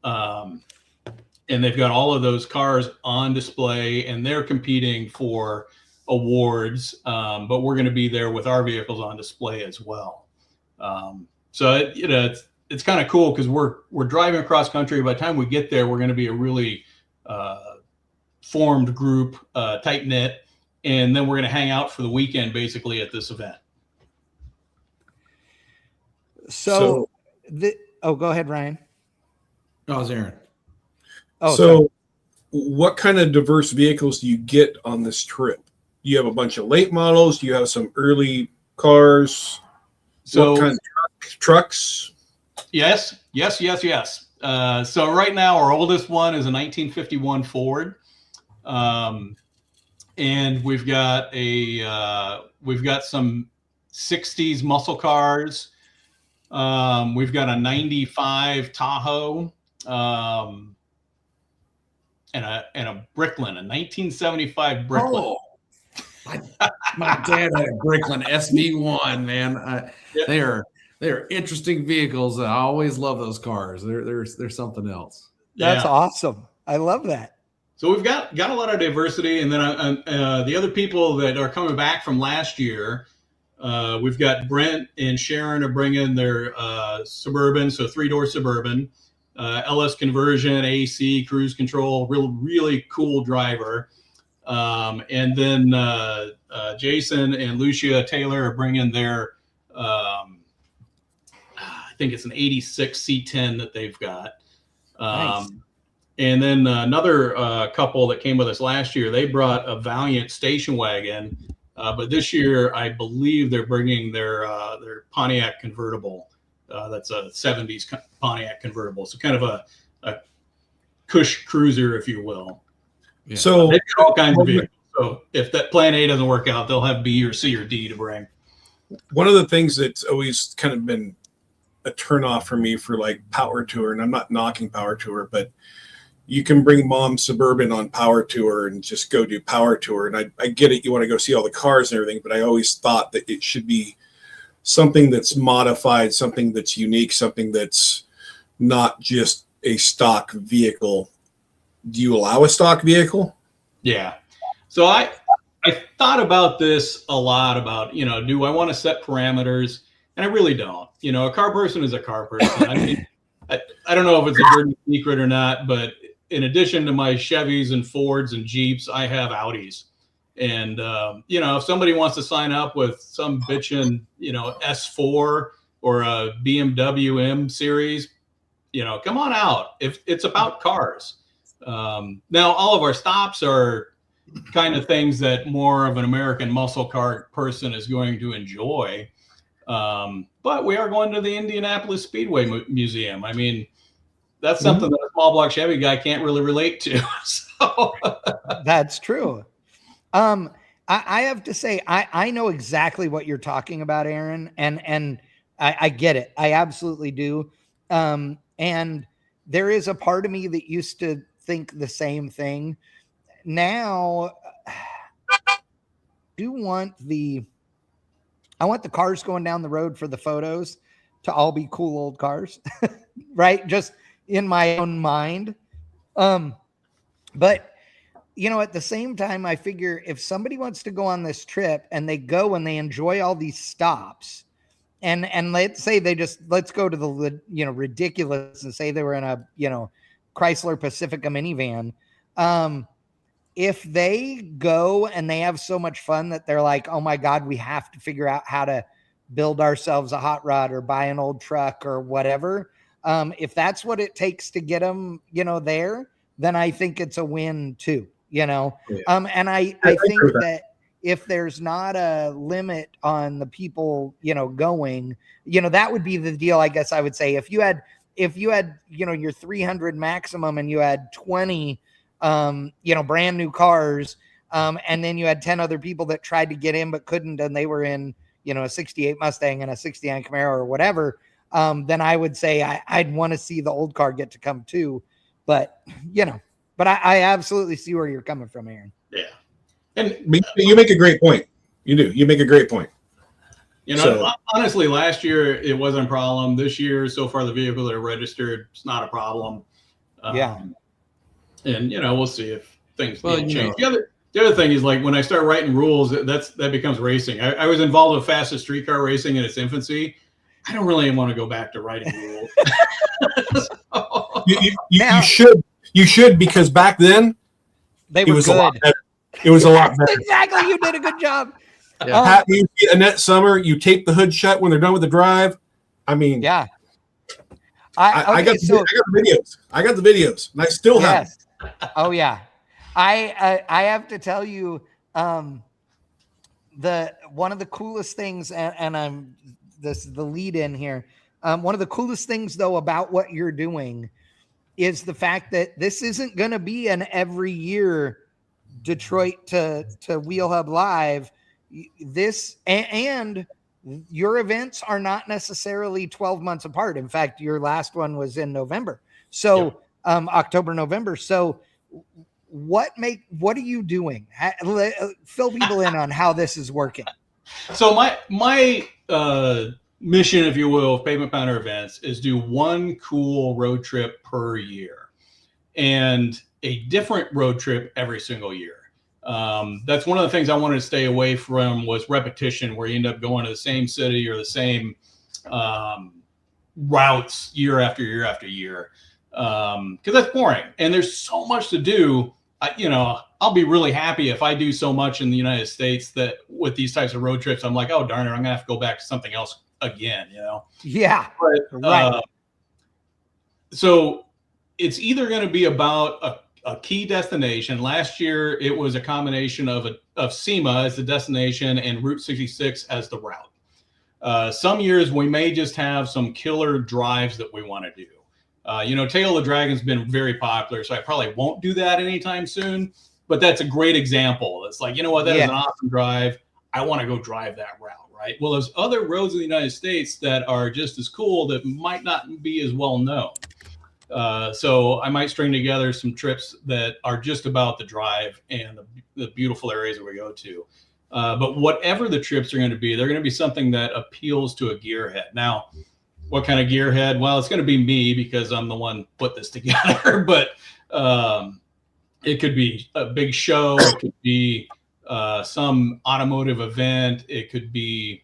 And they've got all of those cars on display, and they're competing for awards. But we're going to be there with our vehicles on display as well. So it's kind of cool, because we're driving across country. By the time we get there, we're going to be a really formed group, tight knit, and then we're going to hang out for the weekend basically at this event. So go ahead, Ryan. Oh, it's Aaron. Oh, so sorry. What kind of diverse vehicles do you get on this trip? Do you have a bunch of late models? Do you have some early cars? So what kind of trucks? Yes. So right now our oldest one is a 1951 Ford. And we've got some 60s muscle cars. We've got a 95 Tahoe, and a Bricklin, a 1975 Bricklin. Oh, my dad had a Bricklin SV1, man. They are interesting vehicles. I always love those cars. They're something else. That's awesome. I love that. So we've got a lot of diversity, and then the other people that are coming back from last year, we've got Brent and Sharon are bringing their Suburban, so 3-door Suburban, LS conversion, AC, cruise control, really cool driver. And then Jason and Lucia Taylor are bringing their, I think it's an 86 C10 that they've got. Nice. And then another couple that came with us last year, they brought a Valiant station wagon. But this year, I believe they're bringing their Pontiac convertible. That's a 70s Pontiac convertible. So kind of a cush cruiser, if you will. Yeah. So they've got all kinds of vehicles. So if that plan A doesn't work out, they'll have B or C or D to bring. One of the things that's always kind of been a turnoff for me for like Power Tour, and I'm not knocking Power Tour, but you can bring Mom's Suburban on Power Tour and just go do Power Tour. And I get it. You want to go see all the cars and everything, but I always thought that it should be something that's modified, something that's unique, something that's not just a stock vehicle. Do you allow a stock vehicle? Yeah. So I thought about this a lot about, do I want to set parameters? And I really don't. A car person is a car person. I mean, I don't know if it's a dirty secret or not, but in addition to my Chevys and Fords and Jeeps, I have Audis. And, if somebody wants to sign up with some bitchin', S4 or a BMW M series, come on out. If it's about cars. Now, all of our stops are kind of things that more of an American muscle car person is going to enjoy. But we are going to the Indianapolis Speedway Museum. I mean, that's something that a small block Chevy guy can't really relate to. So that's true. I have to say, I know exactly what you're talking about, Aaron, and I get it. I absolutely do. And there is a part of me that used to think the same thing. Now, I want the cars going down the road for the photos to all be cool old cars, right? Just in my own mind. But at the same time, I figure if somebody wants to go on this trip and they go and they enjoy all these stops, and let's say let's go to the, ridiculous and say they were in a, Chrysler Pacifica minivan. If they go and they have so much fun that they're like, oh my God, we have to figure out how to build ourselves a hot rod or buy an old truck or whatever. If that's what it takes to get them, there, then I think it's a win too, Yeah. And I think that if there's not a limit on the people, going, that would be the deal. I guess I would say if you had, your 300 maximum and you had 20, brand new cars, and then you had 10 other people that tried to get in but couldn't, and they were in, a 68 Mustang and a 69 Camaro or whatever, then I would say I'd want to see the old car get to come too. But, I absolutely see where you're coming from, Aaron. Yeah. And you make a great point. You do. You make a great point. Honestly, last year it wasn't a problem. This year, so far, the vehicles that are registered, it's not a problem. And we'll see if things change. The other thing is, like, when I start writing rules, that becomes racing. I was involved with fastest street car racing in its infancy. I don't really want to go back to writing rules. You should, because back then it was a lot better. It was a lot better. Exactly. You did a good job. Yeah. Annette Summer, you tape the hood shut when they're done with the drive. I mean, yeah. I got the videos. I got the videos, and I still have. Oh yeah. I have to tell you, one of the coolest things, and this is the lead in here. One of the coolest things though about what you're doing is the fact that this isn't going to be an every year Detroit to Wheel Hub Live. This and your events are not necessarily 12 months apart. In fact, your last one was in November. So October, November. So what are you doing? Fill people in on how this is working. So my mission, if you will, of Pavement Pounder events is do one cool road trip per year and a different road trip every single year. That's one of the things I wanted to stay away from was repetition, where you end up going to the same city or the same routes year after year after year. Because that's boring and there's so much to do. I'll be really happy if I do so much in the United States that with these types of road trips, I'm like, oh, darn it, I'm going to have to go back to something else again, Yeah. But, right. So it's either going to be about a key destination. Last year, it was a combination of SEMA as the destination and Route 66 as the route. Some years we may just have some killer drives that we want to do. Tail of the Dragon's been very popular, so I probably won't do that anytime soon. But that's a great example. It's like, that is an awesome drive. I want to go drive that route, right? Well, there's other roads in the United States that are just as cool that might not be as well known. So I might string together some trips that are just about the drive and the beautiful areas that we go to. But whatever the trips are going to be, they're going to be something that appeals to a gearhead. Now, what kind of gearhead? Well, it's going to be me because I'm the one put this together. But it could be a big show. It could be some automotive event. It could be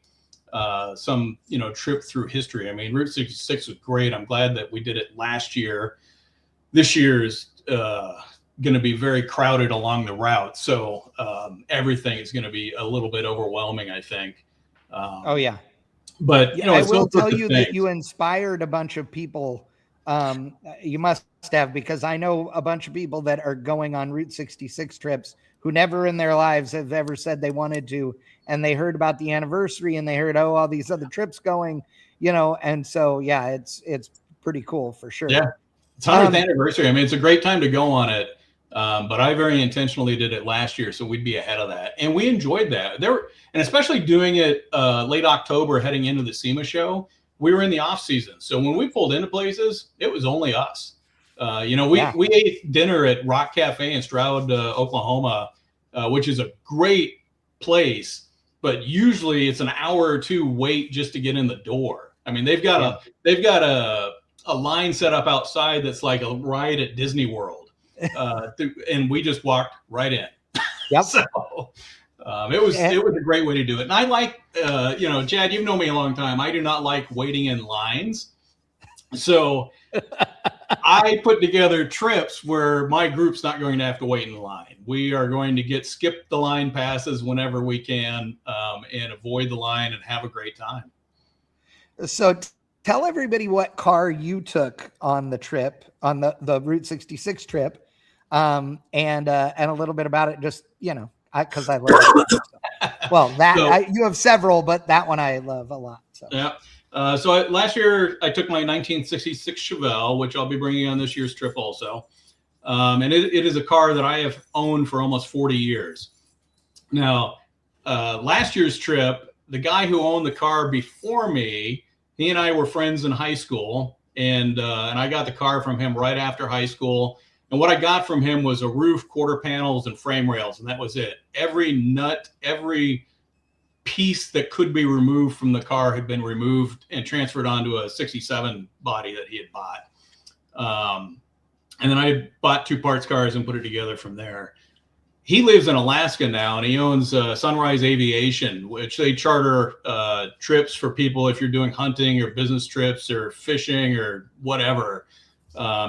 some trip through history. I mean, Route 66 was great. I'm glad that we did it last year. This year's going to be very crowded along the route. So everything is going to be a little bit overwhelming, I think. Oh yeah. But you know, I it's will those sorts tell of you things. that you inspired a bunch of people. You must have, because I know a bunch of people that are going on Route 66 trips who never in their lives have ever said they wanted to, and they heard about the anniversary and they heard, oh, all these other trips going, you know, and so yeah, it's pretty cool for sure. Yeah, it's 100th anniversary. I mean, it's a great time to go on it. But I very intentionally did it last year, so we'd be ahead of that, and we enjoyed that. And especially doing it late October, heading into the SEMA show, we were in the off season. So when we pulled into places, it was only us. You know, we ate dinner at Rock Cafe in Stroud, Oklahoma, which is a great place, but usually it's an hour or two wait just to get in the door. I mean, they've got a line set up outside that's like a ride at Disney World. And we just walked right in. Yep. So it was a great way to do it. And I like, you know, Chad, you've known me a long time. I do not like waiting in lines. So I put together trips where my group's not going to have to wait in line. We are going to skip the line passes whenever we can, and avoid the line and have a great time. So tell everybody what car you took on the trip, on the Route 66 trip. And a little bit about it, just, you know, because I love it. Well, you have several, but that one I love a lot. So. Yeah. Last year I took my 1966 Chevelle, which I'll be bringing on this year's trip also. And it is a car that I have owned for almost 40 years. Now, last year's trip, the guy who owned the car before me, he and I were friends in high school, and I got the car from him right after high school. And what I got from him was a roof, quarter panels, and frame rails, and that was it. Every nut, every piece that could be removed from the car had been removed and transferred onto a 67 body that he had bought. And then I bought two parts cars and put it together from there. He lives in Alaska now, and he owns Sunrise Aviation, which they charter trips for people if you're doing hunting or business trips or fishing or whatever.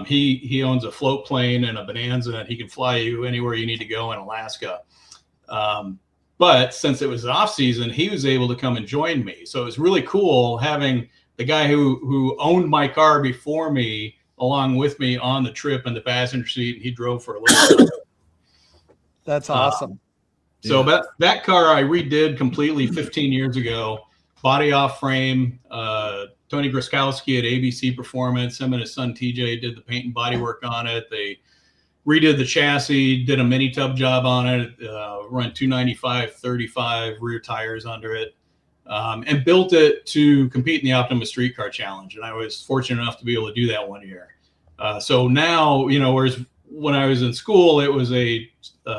He owns a float plane and a Bonanza, and he can fly you anywhere you need to go in Alaska. But since it was off season, he was able to come and join me. So it was really cool having the guy who owned my car before me along with me on the trip in the passenger seat, and he drove for a little bit. That's awesome. So that car I redid completely 15 years ago, body off frame. Tony Gruskowski at ABC Performance, him and his son TJ did the paint and body work on it. They redid the chassis, did a mini tub job on it, run 295/35 rear tires under it, and built it to compete in the Optima Street Car Challenge. And I was fortunate enough to be able to do that one year. So now, you know, whereas when I was in school, it was a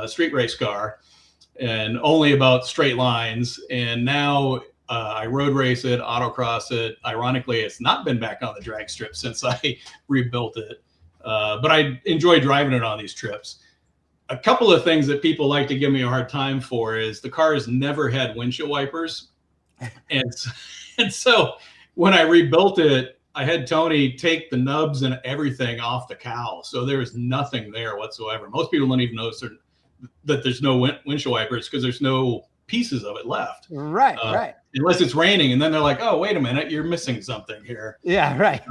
street race car and only about straight lines. And now I road race it, autocross it. Ironically, it's not been back on the drag strip since I rebuilt it. But I enjoy driving it on these trips. A couple of things that people like to give me a hard time for is the car has never had windshield wipers. And so when I rebuilt it, I had Tony take the nubs and everything off the cowl. So there's nothing there whatsoever. Most people don't even notice that there's no windshield wipers because there's no pieces of it left. Right, right. Unless it's raining. And then they're like, oh, wait a minute, you're missing something here. Yeah, right.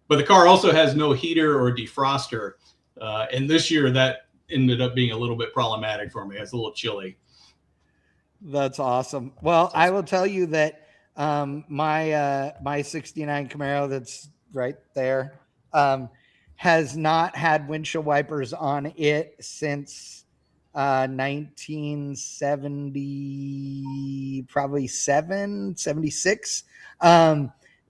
But the car also has no heater or defroster. And this year that ended up being a little bit problematic for me. It's a little chilly. That's awesome. Well, I will tell you that my 69 Camaro that's right there has not had windshield wipers on it since 1970, probably 76.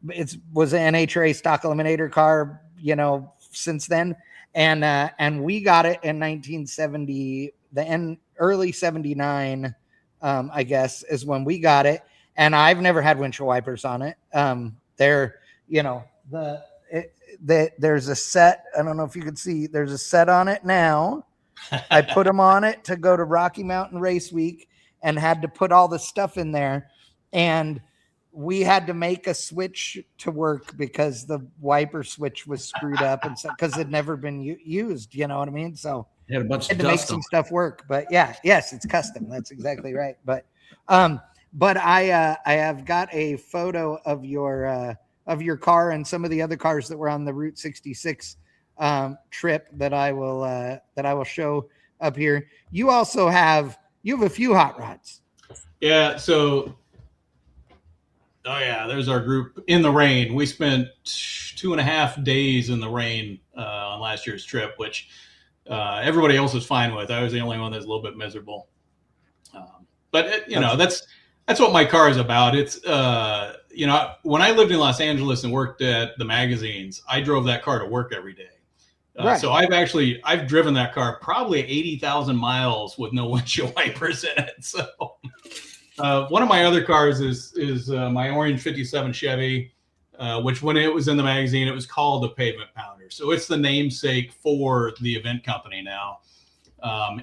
It was an IHRA stock eliminator car, you know, since then. And we got it in 1970, early 79, I guess is when we got it. And I've never had windshield wipers on it. They're, you know, there's a set. I don't know if you can see, there's a set on it now. I put them on it to go to Rocky Mountain Race Week and had to put all the stuff in there. And we had to make a switch to work because the wiper switch was screwed up and so because it'd never been used. You know what I mean? So It had a bunch had of to make dust some on stuff work. But yes, it's custom. That's exactly right. But I have got a photo of your car and some of the other cars that were on the Route 66 trip that I will show up here. You also have a few hot rods. Yeah. So, there's our group in the rain. We spent 2.5 days in the rain on last year's trip, which everybody else was fine with. I was the only one that's a little bit miserable. But that's what my car is about. It's when I lived in Los Angeles and worked at the magazines, I drove that car to work every day. Right. So I've driven that car probably 80,000 miles with no windshield wipers in it. So one of my other cars is my orange 57 Chevy, which when it was in the magazine, it was called the Pavement Pounder. So it's the namesake for the event company now.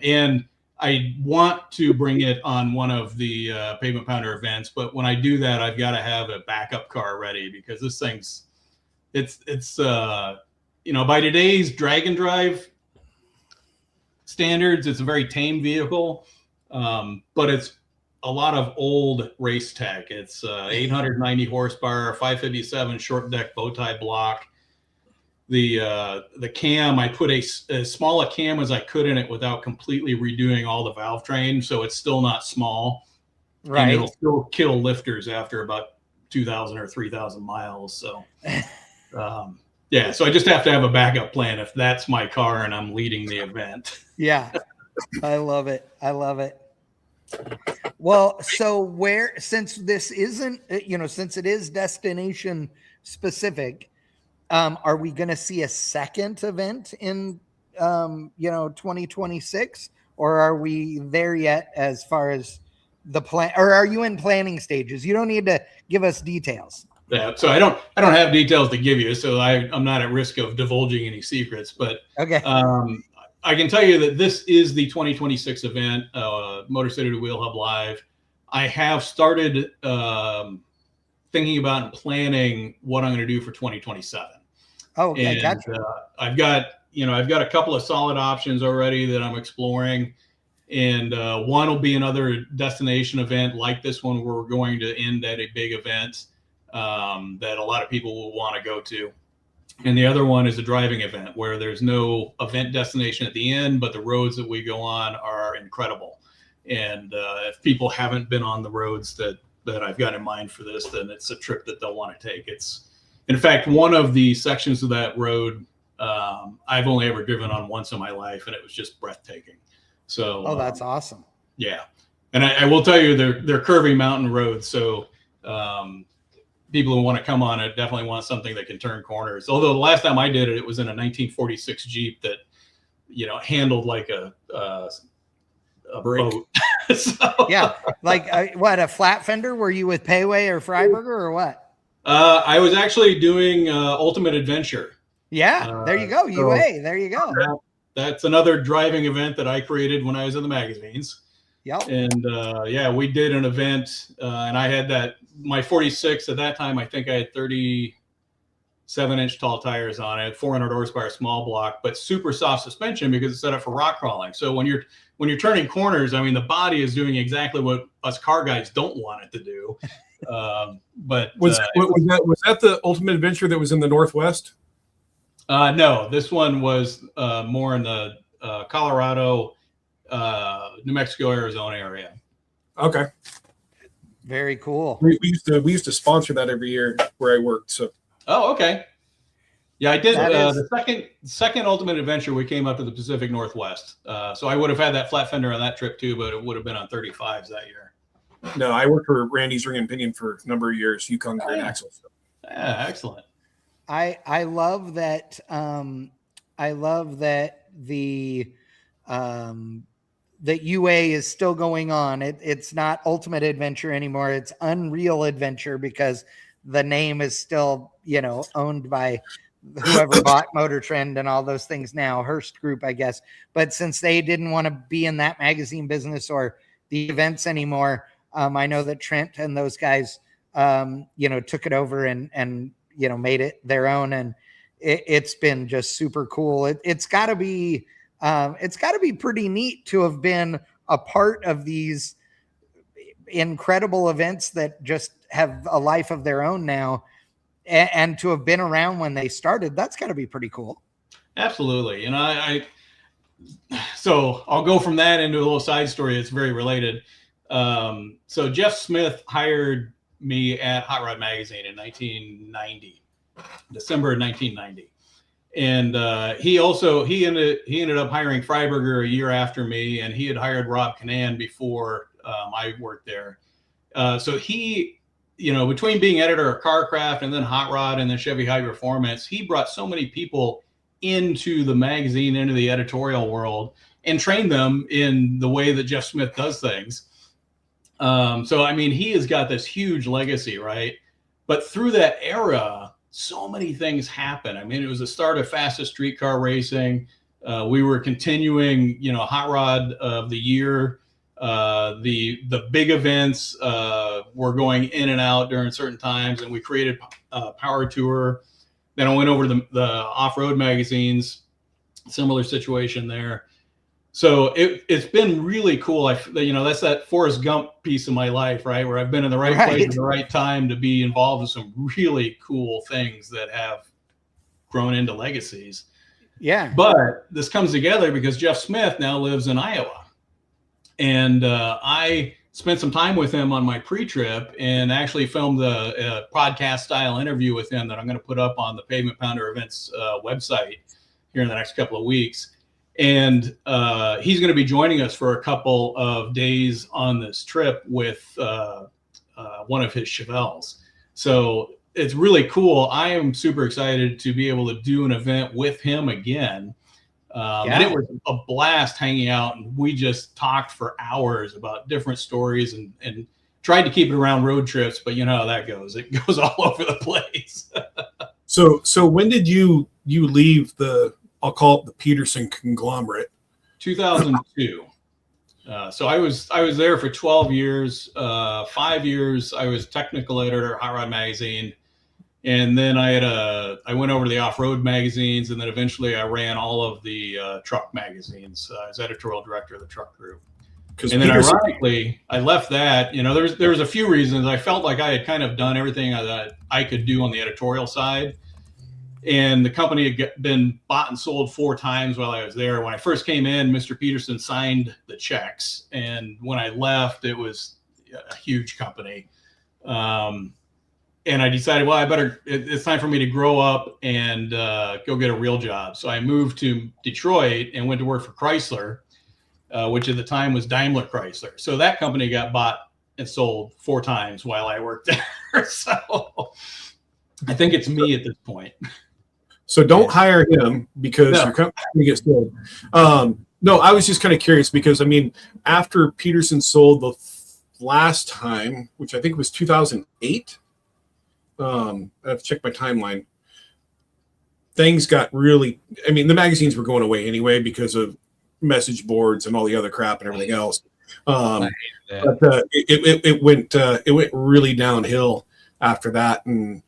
And I want to bring it on one of the Pavement Pounder events, but when I do that, I've got to have a backup car ready because this thing's by today's drag and drive standards, it's a very tame vehicle, but it's a lot of old race tech. It's 890 horsepower, 557 short deck bow tie block. The cam, I put as small a cam as I could in it without completely redoing all the valve train, so it's still not small. Right. And it'll still kill lifters after about 2,000 or 3,000 miles. So, so I just have to have a backup plan if that's my car and I'm leading the event. Yeah, I love it. Well, so since this isn't, since it is destination specific, are we going to see a second event in, 2026, or are we there yet as far as the plan, or are you in planning stages? You don't need to give us details. Yeah, so I don't have details to give you, so I'm not at risk of divulging any secrets, but okay. I can tell you that this is the 2026 event, Motor City to Wheel Hub Live. I have started thinking about and planning what I'm going to do for 2027. Oh, okay, gotcha. I've got a couple of solid options already that I'm exploring, and one will be another destination event like this one where we're going to end at a big event that a lot of people will want to go to. And the other one is a driving event where there's no event destination at the end, but the roads that we go on are incredible. And if people haven't been on the roads that I've got in mind for this, then it's a trip that they'll want to take. It's, in fact, one of the sections of that road I've only ever driven on once in my life, and it was just breathtaking. So, that's awesome. Yeah. And I will tell you, they're curving mountain roads. So people who want to come on it definitely want something that can turn corners. Although the last time I did it, it was in a 1946 Jeep that, handled like a boat. So, yeah. Like what, a flat fender? Were you with Payway or Freiburger or what? I was actually doing Ultimate Adventure. Yeah. There you go. UA. There you go. That's another driving event that I created when I was in the magazines. Yep. And we did an event, and I had my 46 at that time. I think I had 37-inch tall tires on it, 400 horsepower small block, but super soft suspension because it's set up for rock crawling. So when you're turning corners, I mean, the body is doing exactly what us car guys don't want it to do. But was that the Ultimate Adventure that was in the Northwest? No, this one was more in the Colorado, New Mexico, Arizona area. Okay. Very cool. We used to sponsor that every year where I worked. So. Oh, okay. Yeah, I did. The second Ultimate Adventure, we came up to the Pacific Northwest. So I would have had that flat fender on that trip too, but it would have been on 35s that year. No, I worked for Randy's Ring and Pinion for a number of years. Yukon Gear and Axle. So. Yeah, excellent. I love that. I love that that UA is still going on. It's not Ultimate Adventure anymore. It's Unreal Adventure because the name is still, owned by whoever bought Motor Trend and all those things now, Hearst Group, I guess. But since they didn't want to be in that magazine business or the events anymore, I know that Trent and those guys took it over and made it their own. And it's been just super cool. It's got to be pretty neat to have been a part of these incredible events that just have a life of their own now, and to have been around when they started. That's got to be pretty cool. Absolutely. So I'll go from that into a little side story that's very related. So Jeff Smith hired me at Hot Rod Magazine in 1990, December of 1990. And he ended up hiring Freiberger a year after me, and he had hired Rob Canan before I worked there. So he, between being editor of Carcraft and then Hot Rod and then Chevy High Performance, he brought so many people into the magazine, into the editorial world, and trained them in the way that Jeff Smith does things. So, he has got this huge legacy, right? But through that era, so many things happened. It was the start of fastest streetcar racing. We were continuing, Hot Rod of the Year. The big events were going in and out during certain times, and we created Power Tour. Then I went over to the off-road magazines, similar situation there. So it's been really cool. That's that Forrest Gump piece of my life, right? Where I've been in the right place at the right time to be involved in some really cool things that have grown into legacies. Yeah. But this comes together because Jeff Smith now lives in Iowa. And I spent some time with him on my pre-trip and actually filmed a podcast style interview with him that I'm going to put up on the Pavement Pounder Events website here in the next couple of weeks. And he's going to be joining us for a couple of days on this trip with one of his Chevelles. So it's really cool. I am super excited to be able to do an event with him again. And it was a blast hanging out, and we just talked for hours about different stories and tried to keep it around road trips, but you know how that goes. It goes all over the place. So when did you leave I'll call it the Peterson conglomerate? 2002. So I was there for 12 years. 5 years I was technical editor at Hot Rod Magazine. And then I went over to the off-road magazines, and then eventually I ran all of the truck magazines as editorial director of the truck group. And then ironically, I left that. There was a few reasons. I felt like I had kind of done everything that I could do on the editorial side. And the company had been bought and sold 4 times while I was there. When I first came in, Mr. Peterson signed the checks. And when I left, it was a huge company. And I decided, well, it's time for me to grow up and go get a real job. So I moved to Detroit and went to work for Chrysler, which at the time was Daimler Chrysler. So that company got bought and sold 4 times while I worked there. So I think it's me at this point. So don't hire him because your company gets sold. No, I was just kind of curious because, after Peterson sold the last time, which I think was 2008, I have to check my timeline. Things got really, the magazines were going away anyway because of message boards and all the other crap and everything else. But it went really downhill after that. And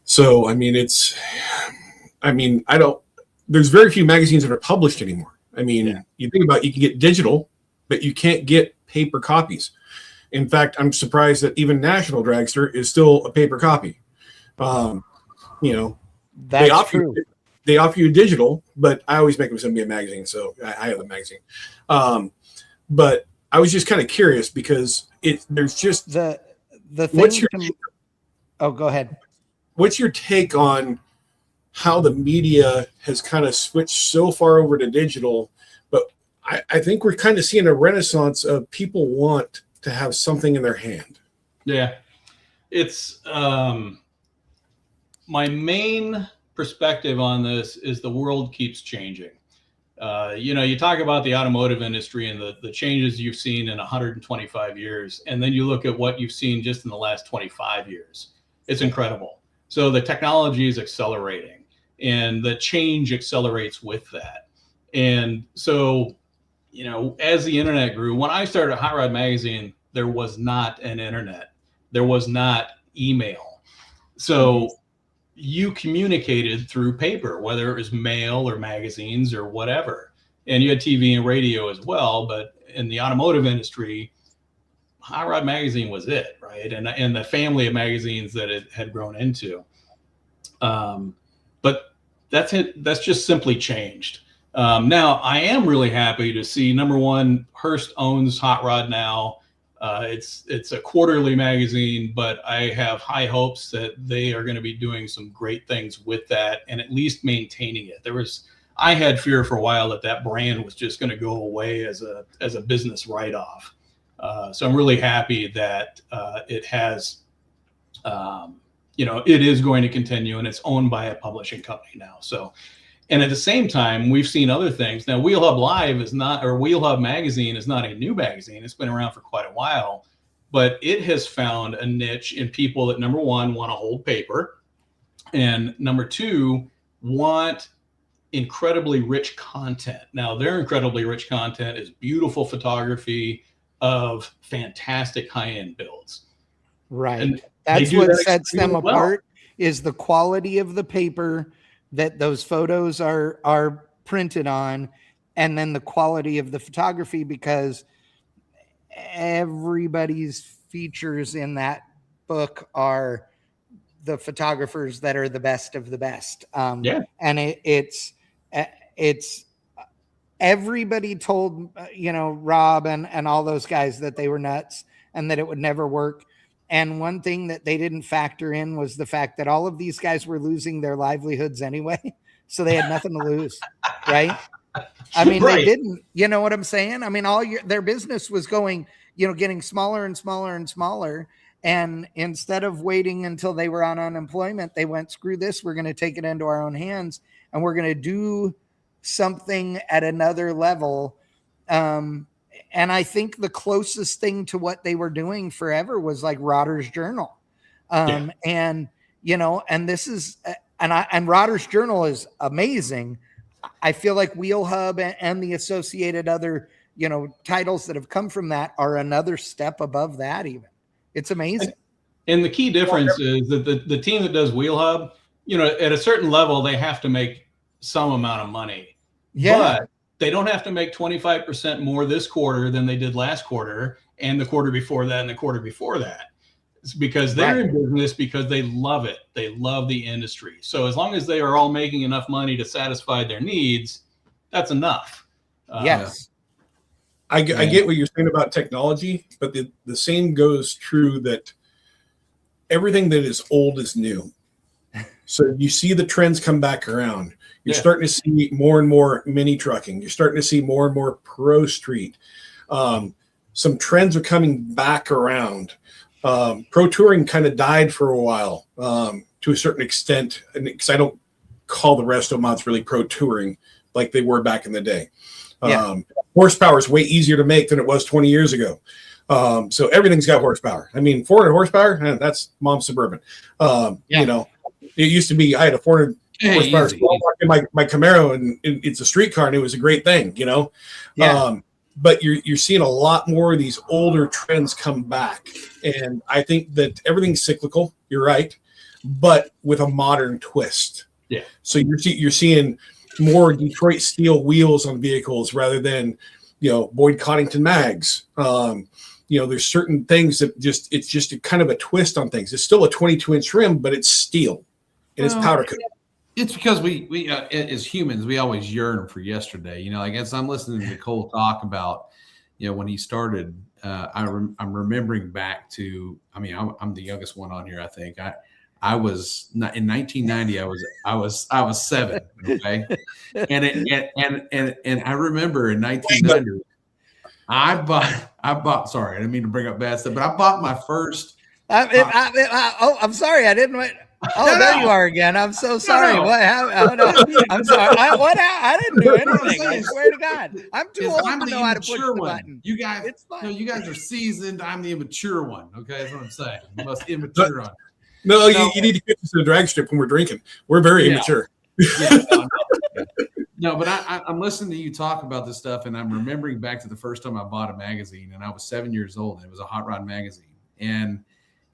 so, there's very few magazines that are published anymore. You think about, you can get digital, but you can't get paper copies. In fact, I'm surprised that even National Dragster is still a paper copy. That's true. They offer you digital, but I always make them send me a magazine, so I have the magazine. But I was just kind of curious because there's just the thing. Go ahead. What's your take on how the media has kind of switched so far over to digital? But I think we're kind of seeing a renaissance of people want to have something in their hand. Yeah. It's my main perspective on this is the world keeps changing. You talk about the automotive industry and the changes you've seen in 125 years, and then you look at what you've seen just in the last 25 years. It's incredible. So the technology is accelerating, and the change accelerates with that. And so, as the internet grew, when I started Hot Rod Magazine, there was not an internet. there was not email. So you communicated through paper, whether it was mail or magazines or whatever. And you had TV and radio as well. But in the automotive industry, Hot Rod Magazine was it, right? And the family of magazines that it had grown into. But that's it. That's just simply changed. Now, I am really happy to see, number one, Hearst owns Hot Rod now. It's a quarterly magazine, but I have high hopes that they are going to be doing some great things with that and at least maintaining it. I had fear for a while that brand was just going to go away as a business write-off. So I'm really happy that it has, it is going to continue, and it's owned by a publishing company now. So, and at the same time, we've seen other things. Now, Wheel Hub Live Wheel Hub Magazine is not a new magazine. It's been around for quite a while, but it has found a niche in people that, number one, want to hold paper, and number two, want incredibly rich content. Now, their incredibly rich content is beautiful photography of fantastic high-end builds. Right. And that's what sets them well. apart is the quality of the paper that those photos are printed on, and then the quality of the photography, because everybody's features in that book are the photographers that are the best of the best. And it's everybody told, Rob and all those guys that they were nuts and that it would never work. And one thing that they didn't factor in was the fact that all of these guys were losing their livelihoods anyway. So they had nothing to lose. Right. I mean, They didn't, you know what I'm saying? I mean, their business was going, getting smaller and smaller and smaller. And instead of waiting until they were on unemployment, they went, screw this. We're going to take it into our own hands, and we're going to do something at another level. And I think the closest thing to what they were doing forever was like Rodder's Journal. And this is, and Rodder's Journal is amazing. I feel like Wheel Hub and the associated other, titles that have come from that are another step above that even. It's amazing. And the key difference is that the team that does Wheel Hub, at a certain level, they have to make some amount of money. Yeah. But they don't have to make 25% more this quarter than they did last quarter and the quarter before that and the quarter before that. It's because they're in business because they love it. They love the industry. So as long as they are all making enough money to satisfy their needs, that's enough. Yes. I get what you're saying about technology, but the same goes true that everything that is old is new. So you see the trends come back around. You're starting to see more and more mini trucking. You're starting to see more and more pro street. Some trends are coming back around. Pro touring kind of died for a while to a certain extent, because I don't call the resto mods really pro touring like they were back in the day. Horsepower is way easier to make than it was 20 years ago. So everything's got horsepower. I mean, 400 horsepower, that's mom's Suburban. It used to be, I had a 400 horsepower in my Camaro, and it's a street car, and it was a great thing, but you're seeing a lot more of these older trends come back. And I think that everything's cyclical. You're right, but with a modern twist. Yeah. So you're seeing more Detroit steel wheels on vehicles rather than, Boyd Coddington mags. There's certain things that it's just a kind of a twist on things. It's still a 22-inch rim, but it's steel and it's powder coated. It's because we as humans, we always yearn for yesterday. As I'm listening to Cole talk about, when he started, I'm remembering back to, I'm the youngest one on here. I think I was not in 1990. I was 7. Okay. and I remember in 1990, I bought, sorry, I didn't mean to bring up bad stuff, but I bought my first. I'm sorry. I didn't. There you are again. I'm so sorry. No. I'm sorry. I didn't do anything. I swear to God. I'm too old to know how to push the button. You guys, you guys are seasoned. I'm the immature one. Okay, that's what I'm saying. The most immature one. No, you need to get to the drag strip when we're drinking. We're very immature. No, but I'm listening to you talk about this stuff, and I'm remembering back to the first time I bought a magazine, and I was 7 years old. And it was a Hot Rod magazine, and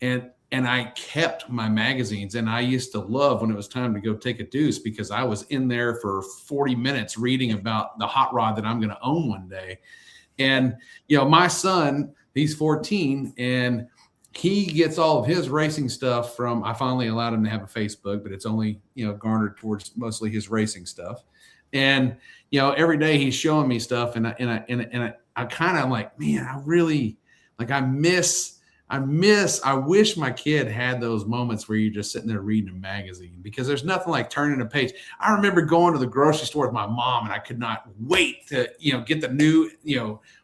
and I kept my magazines, and I used to love when it was time to go take a deuce because I was in there for 40 minutes reading about the hot rod that I'm going to own one day. And, my son, he's 14, and he gets all of his racing stuff from, I finally allowed him to have a Facebook, but it's only, garnered towards mostly his racing stuff. And, every day he's showing me stuff, and I kind of like, man, I really like, I wish my kid had those moments where you're just sitting there reading a magazine, because there's nothing like turning a page. I remember going to the grocery store with my mom, and I could not wait to, get the new,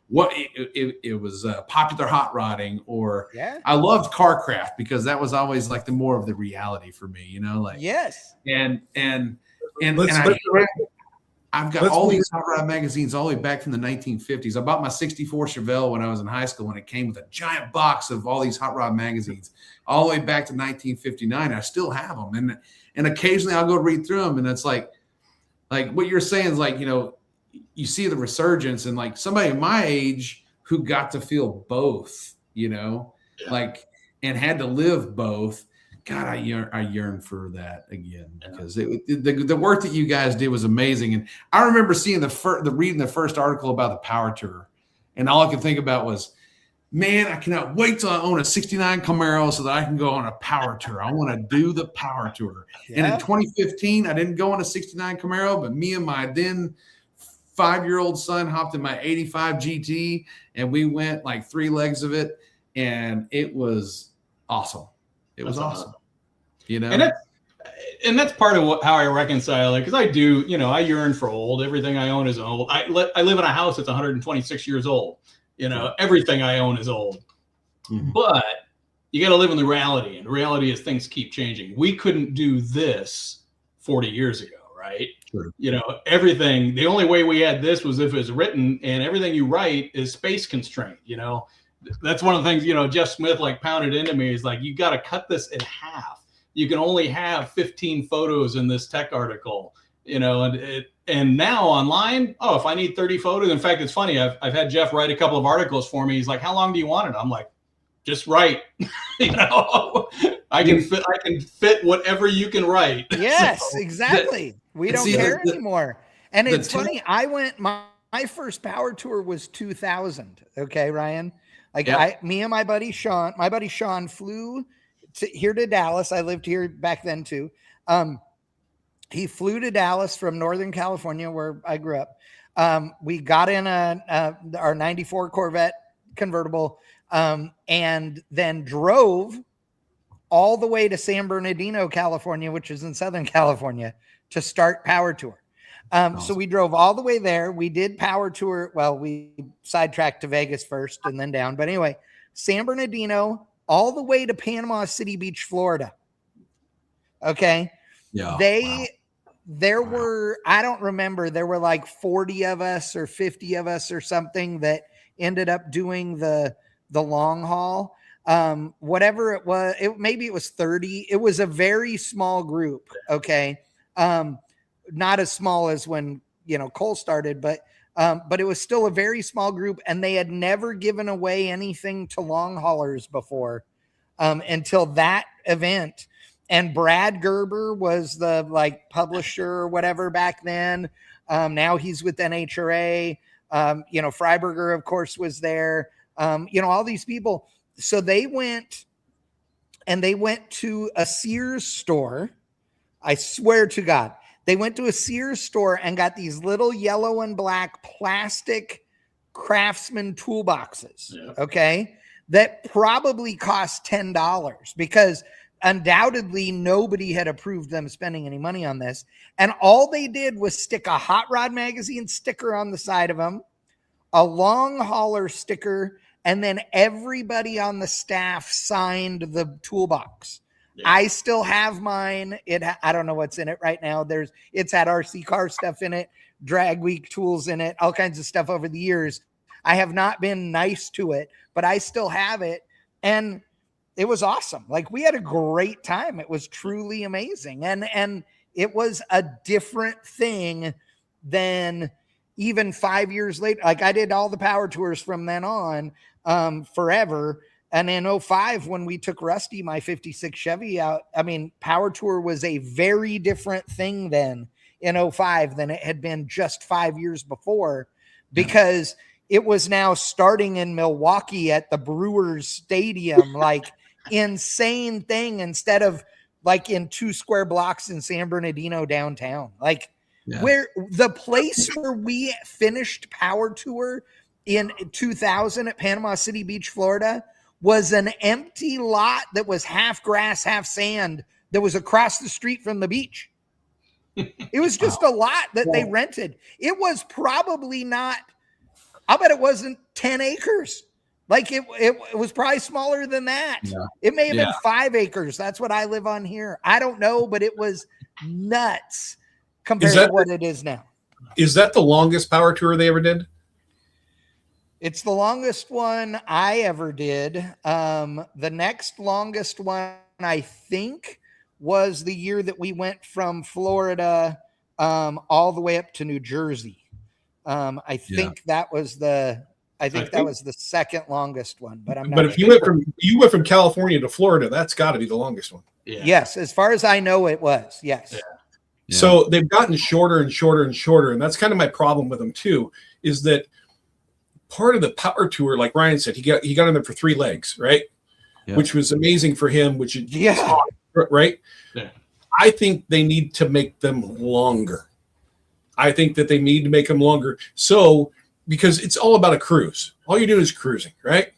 what it was popular hot rodding, or I loved Carcraft because that was always like the more of the reality for me, like, yes. I've got all these hot rod magazines all the way back from the 1950s. I bought my 64 Chevelle when I was in high school, and it came with a giant box of all these hot rod magazines all the way back to 1959. I still have them. And occasionally I'll go read through them. And it's like what you're saying is like, you see the resurgence, and like somebody my age who got to feel both, like, and had to live both. God, I yearn for that again, because the work that you guys did was amazing. And I remember seeing reading the first article about the Power Tour, and all I could think about was, man, I cannot wait till I own a 69 Camaro so that I can go on a Power Tour. I want to do the Power Tour. Yeah. And in 2015, I didn't go on a 69 Camaro, but me and my then 5-year-old son hopped in my 85 GT, and we went like 3 legs of it, and it was awesome. It was awesome, and that's part of how I reconcile it, because I do, I yearn for old. Everything I own is old. I live in a house that's 126 years old. Everything I own is old. Mm-hmm. But you got to live in the reality, and the reality is things keep changing. We couldn't do this 40 years ago, right? Sure. Everything. The only way we had this was if it was written, and everything you write is space constrained. That's one of the things, Jeff Smith like pounded into me, is like, you got to cut this in half. You can only have 15 photos in this tech article, and now online, if I need 30 photos. In fact, it's funny. I've had Jeff write a couple of articles for me. He's like, how long do you want it? I'm like, just write, I can fit whatever you can write. Yes, so, exactly. We don't care anymore. And it's funny. I went, my first Power Tour was 2000. Okay, Ryan. Like me and my buddy Sean flew here to Dallas. I lived here back then too. He flew to Dallas from Northern California, where I grew up. We got in our 94 Corvette convertible, and then drove all the way to San Bernardino, California, which is in Southern California, to start Power Tour. Awesome. So we drove all the way there. We did Power Tour. Well, we sidetracked to Vegas first and then down. But anyway, San Bernardino all the way to Panama City Beach, Florida. Okay. Yeah. There were, I don't remember, there were like 40 of us or 50 of us or something that ended up doing the long haul. Whatever it was, maybe it was 30. It was a very small group. Okay. Not as small as when, Cole started, but it was still a very small group, and they had never given away anything to long haulers before, until that event. And Brad Gerber was the publisher or whatever back then. Now he's with IHRA. Freiberger, of course, was there. All these people. So they went to a Sears store. I swear to God. They went to a Sears store and got these little yellow and black plastic Craftsman toolboxes, okay, that probably cost $10, because undoubtedly nobody had approved them spending any money on this. And all they did was stick a Hot Rod Magazine sticker on the side of them, a long hauler sticker, and then everybody on the staff signed the toolbox. Yeah. I still have mine. I don't know what's in it right now. It's had RC car stuff in it, drag week tools in it, all kinds of stuff over the years. I have not been nice to it, but I still have it. And it was awesome. Like, we had a great time. It was truly amazing. And it was a different thing than even 5 years later. Like, I did all the Power Tours from then on, forever. And in 05, when we took Rusty, my 56 Chevy out, I mean, Power Tour was a very different thing then in 05 than it had been just 5 years before, because it was now starting in Milwaukee at the Brewers Stadium, like insane thing, instead of like in 2 square blocks in San Bernardino downtown. Like where the place where we finished Power Tour in 2000 at Panama City Beach, Florida, was an empty lot that was half grass, half sand, that was across the street from the beach. It was just a lot that they rented. It was probably not, I'll bet it wasn't 10 acres. Like it was probably smaller than that. Yeah. It may have been 5 acres. That's what I live on here. I don't know, but it was nuts compared to what it is now. Is that the longest Power Tour they ever did? It's the longest one I ever did. The next longest one, I think, was the year that we went from Florida all the way up to New Jersey. I think that was the second longest one, but I'm not. But if you went from California to Florida, that's got to be the longest one. Yeah. Yes, as far as I know, it was. Yes. Yeah. Yeah. So they've gotten shorter and shorter and shorter, and that's kind of my problem with them too. Is that part of the Power Tour, like Ryan said, he got in there for 3 legs, right? Yeah. Which was amazing for him. Which is right. Yeah. I think they need to make them longer. I think that they need to make them longer. So because it's all about a cruise, all you're doing is cruising, right?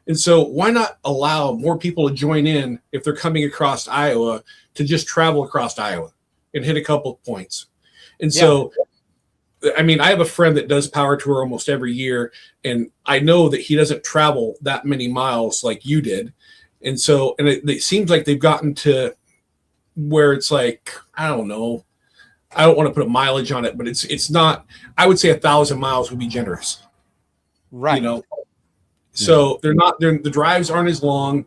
And so why not allow more people to join in if they're coming across Iowa to just travel across Iowa and hit a couple of points? And so. I mean, I have a friend that does Power Tour almost every year, and I know that he doesn't travel that many miles like you did. And so, and it seems like they've gotten to where it's like, I don't know, I don't want to put a mileage on it, but it's not, I would say 1,000 miles would be generous. Right. You know, so the drives aren't as long.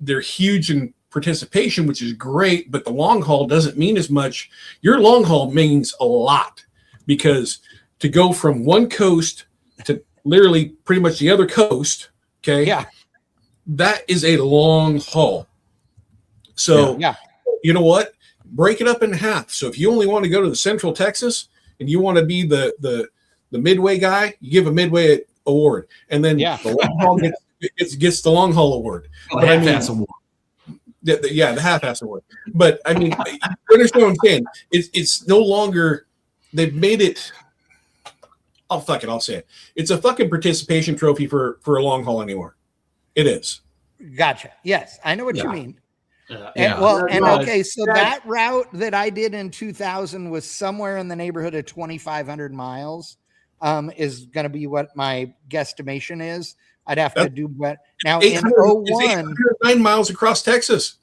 They're huge in participation, which is great, but the long haul doesn't mean as much. Your long haul means a lot, because to go from one coast to literally pretty much the other coast, that is a long haul. So you know what? Break it up in half. So if you only want to go to the Central Texas and you want to be the Midway guy, you give a Midway award, and then the long haul gets the long haul award. But I mean, award. The half-ass award. But I mean, you understand what I'm saying? It's no longer, they've made it. I'll say it. It's a fucking participation trophy for a long haul anymore. It is. Gotcha. Yes, I know what you mean. Okay, so that route that I did in 2000 was somewhere in the neighborhood of 2,500 miles. Is going to be what my guesstimation is. I'd have to do what now in 01, 9 miles across Texas.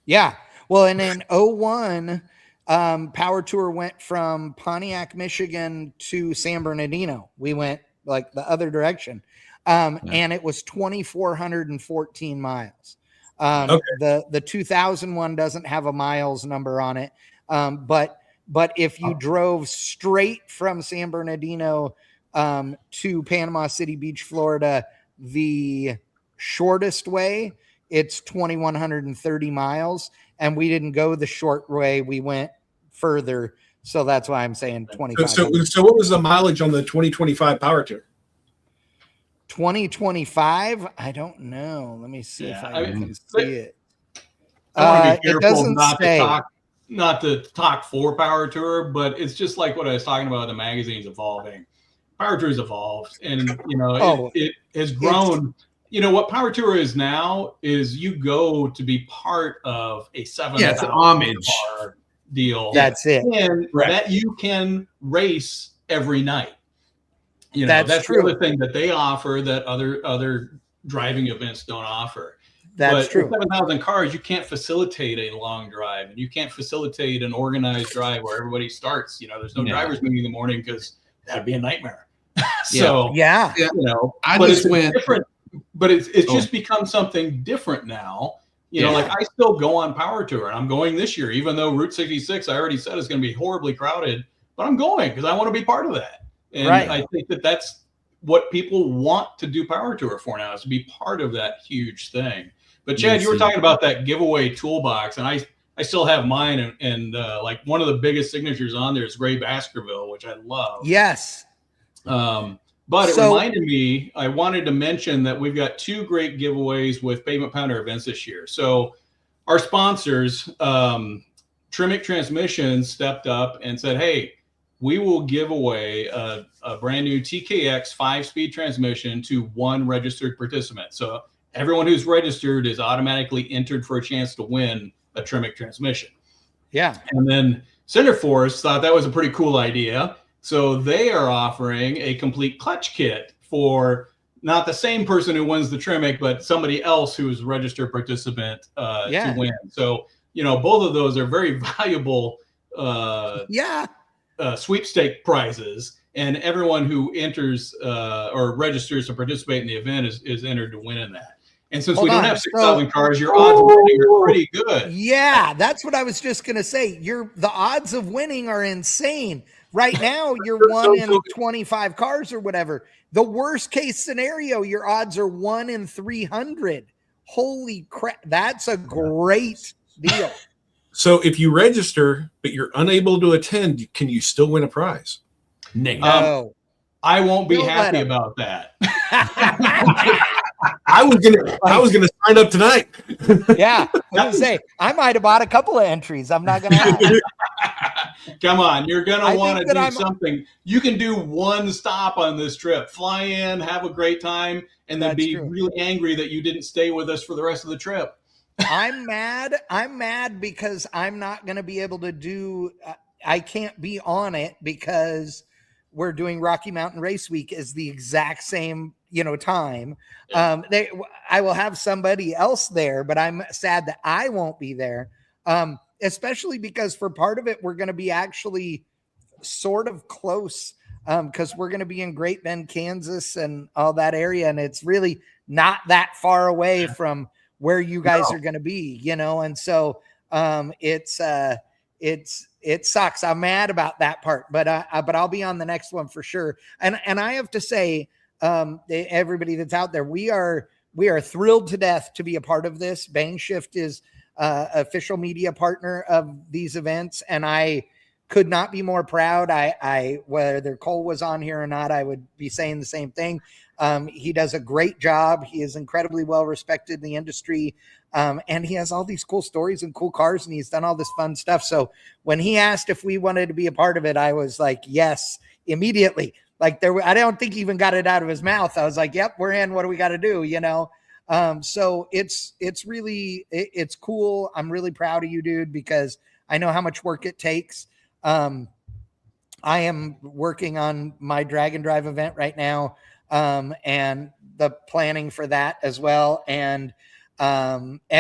Yeah. Well, and in 01, Power Tour went from Pontiac, Michigan to San Bernardino. We went like the other direction. And it was 2,414 miles. The 2001 doesn't have a miles number on it. But if you drove straight from San Bernardino to Panama City Beach, Florida, the shortest way, it's 2,130 miles, and we didn't go the short way, we went further, so that's why I'm saying 25. So what was the mileage on the 2025 Power Tour? 2025, I don't know, let me see if I can see it. I want to be it doesn't say. Not to talk for Power Tour, but it's just like what I was talking about, the magazine's evolving. Power Tour's evolved, and it has grown. You know what Power Tour is now is you go to be part of a 7,000 homage deal. That's it, and that you can race every night. You know, that's true. The other thing that they offer that other driving events don't offer. That's true. 7,000 cars, you can't facilitate a long drive, and you can't facilitate an organized drive where everybody starts. You know, there's no drivers meeting in the morning because that'd be a nightmare. So you know, different, but it's just become something different now. You know, like I still go on Power Tour, and I'm going this year, even though Route 66, I already said, is going to be horribly crowded, but I'm going because I want to be part of that. And I think that's what people want to do Power Tour for now, is to be part of that huge thing. But Chad, you were talking about that giveaway toolbox, and I still have mine, and like one of the biggest signatures on there is Ray Baskerville, which I love. Yes. But it reminded me, I wanted to mention that we've got 2 great giveaways with Pavement Pounder events this year. So our sponsors, Trimic Transmissions, stepped up and said, hey, we will give away a brand new TKX 5-speed transmission to 1 registered participant. So everyone who's registered is automatically entered for a chance to win a Trimic transmission. Yeah. And then Centerforce thought that was a pretty cool idea. So they are offering a complete clutch kit for not the same person who wins the Trimic, but somebody else who's a registered participant to win. So, you know, both of those are very valuable sweepstake prizes. And everyone who enters or registers to participate in the event is entered to win in that. And since we don't have 6,000 cars, your odds of winning are pretty good. Yeah, that's what I was just going to say. The odds of winning are insane. Right now, you're 1 in 25 cars or whatever. The worst case scenario, your odds are 1 in 300. Holy crap. That's a great deal. So if you register, but you're unable to attend, can you still win a prize? No. I won't be happy about that. I was gonna sign up tonight. Yeah, I was gonna say I might have bought a couple of entries. I'm not gonna. Come on, you're gonna want to do something. You can do 1 stop on this trip. Fly in, have a great time, and then be really angry that you didn't stay with us for the rest of the trip. I'm mad. I'm mad because I'm not gonna be able to do. I can't be on it because we're doing Rocky Mountain Race Week is the exact same, time. I will have somebody else there, but I'm sad that I won't be there. Especially because for part of it, we're going to be actually sort of close because we're going to be in Great Bend, Kansas and all that area. And it's really not that far away from where you guys are going to be, And so it sucks. I'm mad about that part, but I'll be on the next one for sure. And I have to say, everybody that's out there, we are thrilled to death to be a part of this. Bang Shift is official media partner of these events, and I could not be more proud. I whether Cole was on here or not, I would be saying the same thing. He does a great job. He is incredibly well respected in the industry. And he has all these cool stories and cool cars, and he's done all this fun stuff. So when he asked if we wanted to be a part of it, I was like, yes, immediately. Like I don't think he even got it out of his mouth. I was like, yep, we're in. What do we got to do? So it's really cool. I'm really proud of you, dude, because I know how much work it takes. I am working on my drag and drive event right now. And the planning for that as well. And,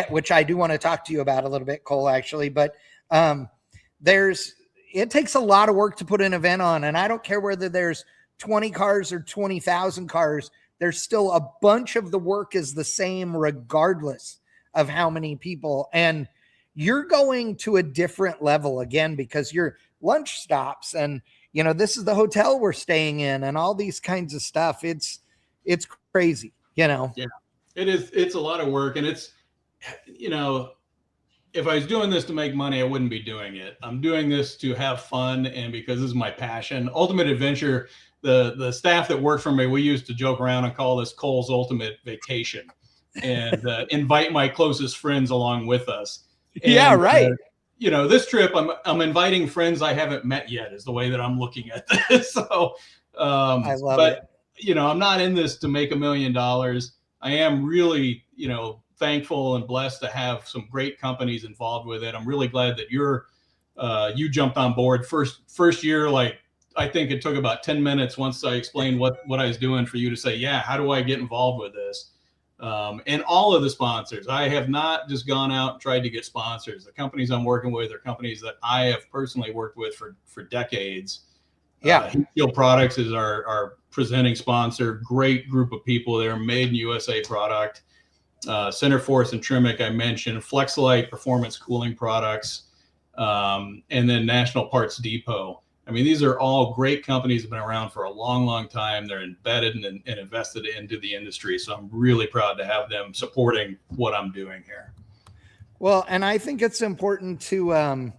which I do want to talk to you about a little bit, Cole, actually, but, it takes a lot of work to put an event on, and I don't care whether there's 20 cars or 20,000 cars. There's still a bunch of the work is the same, regardless of how many people, and you're going to a different level again, because your lunch stops and, this is the hotel we're staying in and all these kinds of stuff. It's crazy, Yeah, it is. It's a lot of work, and it's, if I was doing this to make money, I wouldn't be doing it. I'm doing this to have fun, and because this is my passion. Ultimate Adventure, the staff that work for me, we used to joke around and call this Cole's Ultimate Vacation, and invite my closest friends along with us. And, yeah, right. This trip, I'm inviting friends I haven't met yet, is the way that I'm looking at this. So, I love it. I'm not in this to make $1 million. I am really, thankful and blessed to have some great companies involved with it. I'm really glad that you jumped on board first year. Like, I think it took about 10 minutes once I explained what I was doing for you to say, yeah, how do I get involved with this? And all of the sponsors, I have not just gone out and tried to get sponsors. The companies I'm working with are companies that I have personally worked with for decades. Yeah. Heat Shield Products is our presenting sponsor. Great group of people there, made in USA product. Centerforce and Trimic, I mentioned. Flexlite Performance Cooling Products, and then National Parts Depot. I mean, these are all great companies that have been around for a long, long time. They're embedded and invested into the industry. So I'm really proud to have them supporting what I'm doing here. Well, and I think it's important to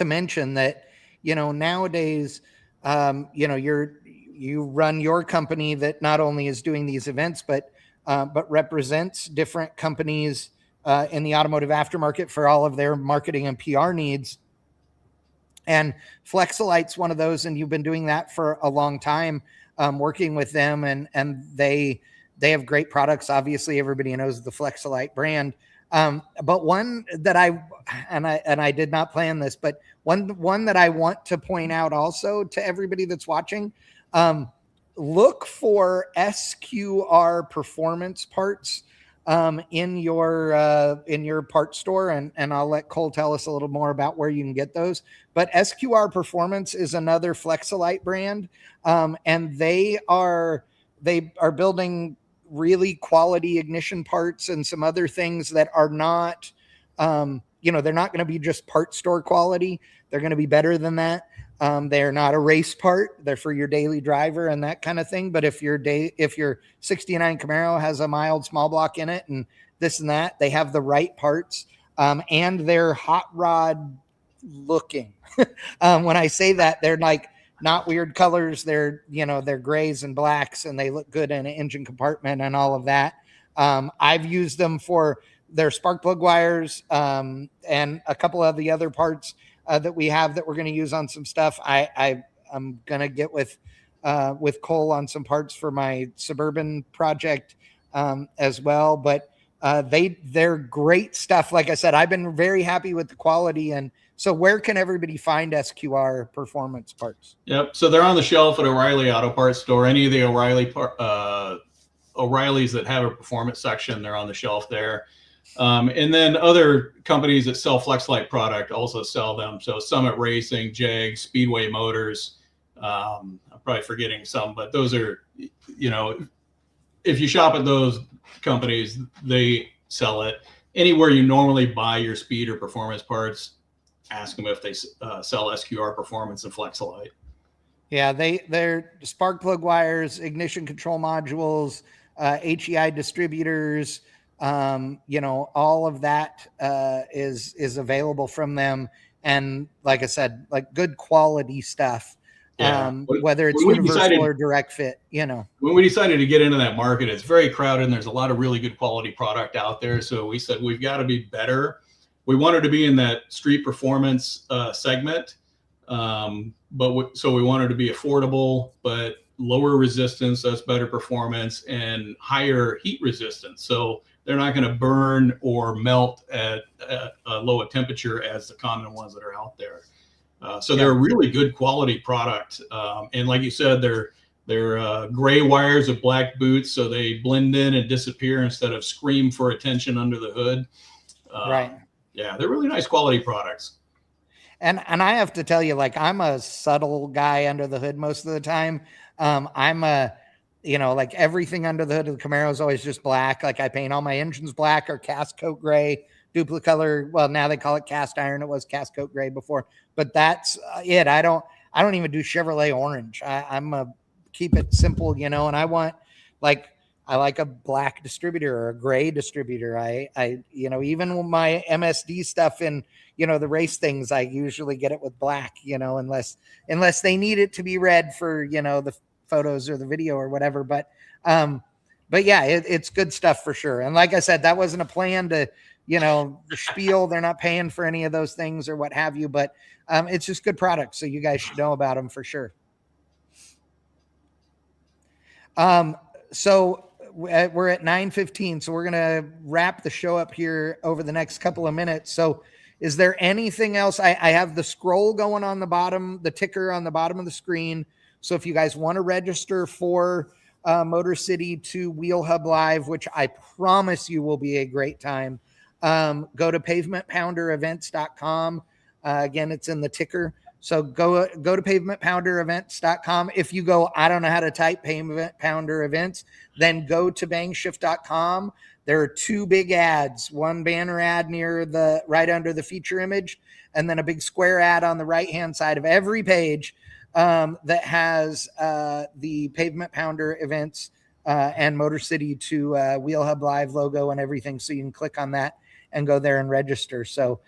mention that, nowadays, you run your company that not only is doing these events, but represents different companies in the automotive aftermarket for all of their marketing and PR needs. And Flexolite's one of those, and you've been doing that for a long time, working with them, and they have great products. Obviously, everybody knows the Flexolite brand. But one that I did not plan this, but one that I want to point out also to everybody that's watching, look for SQR performance parts in your part store, and I'll let Cole tell us a little more about where you can get those. But SQR Performance is another Flexolite brand, and they are building really quality ignition parts and some other things that are not, they're not going to be just part store quality. They're going to be better than that. They're not a race part. They're for your daily driver and that kind of thing. But if your 69 Camaro has a mild small block in it and this and that, they have the right parts. And they're hot rod looking. When I say that, they're like not weird colors. They're grays and blacks, and they look good in an engine compartment and all of that. I've used them for their spark plug wires, and a couple of the other parts that we have that we're going to use on some stuff. I'm going to get with Cole on some parts for my Suburban project as well. But they're great stuff. Like I said, I've been very happy with the quality. And so where can everybody find SQR performance parts? Yep. So they're on the shelf at O'Reilly Auto Parts Store. Any of the O'Reillys that have a performance section, they're on the shelf there. And then other companies that sell Flexolite product also sell them. So Summit Racing, Jag, Speedway Motors. I'm probably forgetting some, but those are, if you shop at those companies, they sell it. Anywhere you normally buy your speed or performance parts, ask them if they sell SQR Performance and Flexolite. Yeah, they're spark plug wires, ignition control modules, HEI distributors, all of that is available from them. And like I said, like good quality stuff. Yeah. Whether it's universal or direct fit, When we decided to get into that market, it's very crowded and there's a lot of really good quality product out there. So we said, we've got to be better. We wanted to be in that street performance segment. So we wanted to be affordable, but lower resistance, that's better performance, and higher heat resistance. So they're not going to burn or melt at a lower temperature as the common ones that are out there. So they're a really good quality product. And like you said, they're gray wires with black boots, so they blend in and disappear instead of scream for attention under the hood. Right. Yeah, they're really nice quality products. And I have to tell you, like, I'm a subtle guy under the hood most of the time. I'm like everything under the hood of the Camaro is always just black. Like I paint all my engines black or cast coat gray, duplicate color. Well, now they call it cast iron. It was cast coat gray before, but that's it. I don't even do Chevrolet orange. I'm keep it simple, and I want I like a black distributor or a gray distributor. I even with my MSD stuff in, the race things, I usually get it with black, unless they need it to be red for, the photos or the video or whatever. But yeah, it's good stuff for sure. And like I said, that wasn't a plan to, the spiel. They're not paying for any of those things or what have you, but it's just good products. So you guys should know about them for sure. So we're at 9:15, so we're going to wrap the show up here over the next couple of minutes. So is there anything else? I have the scroll going on the bottom, the ticker on the bottom of the screen. So if you guys want to register for Motor City 2 Wheel Hub Live, which I promise you will be a great time, go to pavementpounderevents.com. Again, it's in the ticker. So go to pavementpounderevents.com. If you go, I don't know how to type Pavement Pounder Events, then go to bangshift.com, there are 2 big ads, one banner ad near right under the feature image, and then a big square ad on the right-hand side of every page that has the Pavement Pounder events and Motor City to Wheel Hub Live logo and everything. So you can click on that and go there and register. So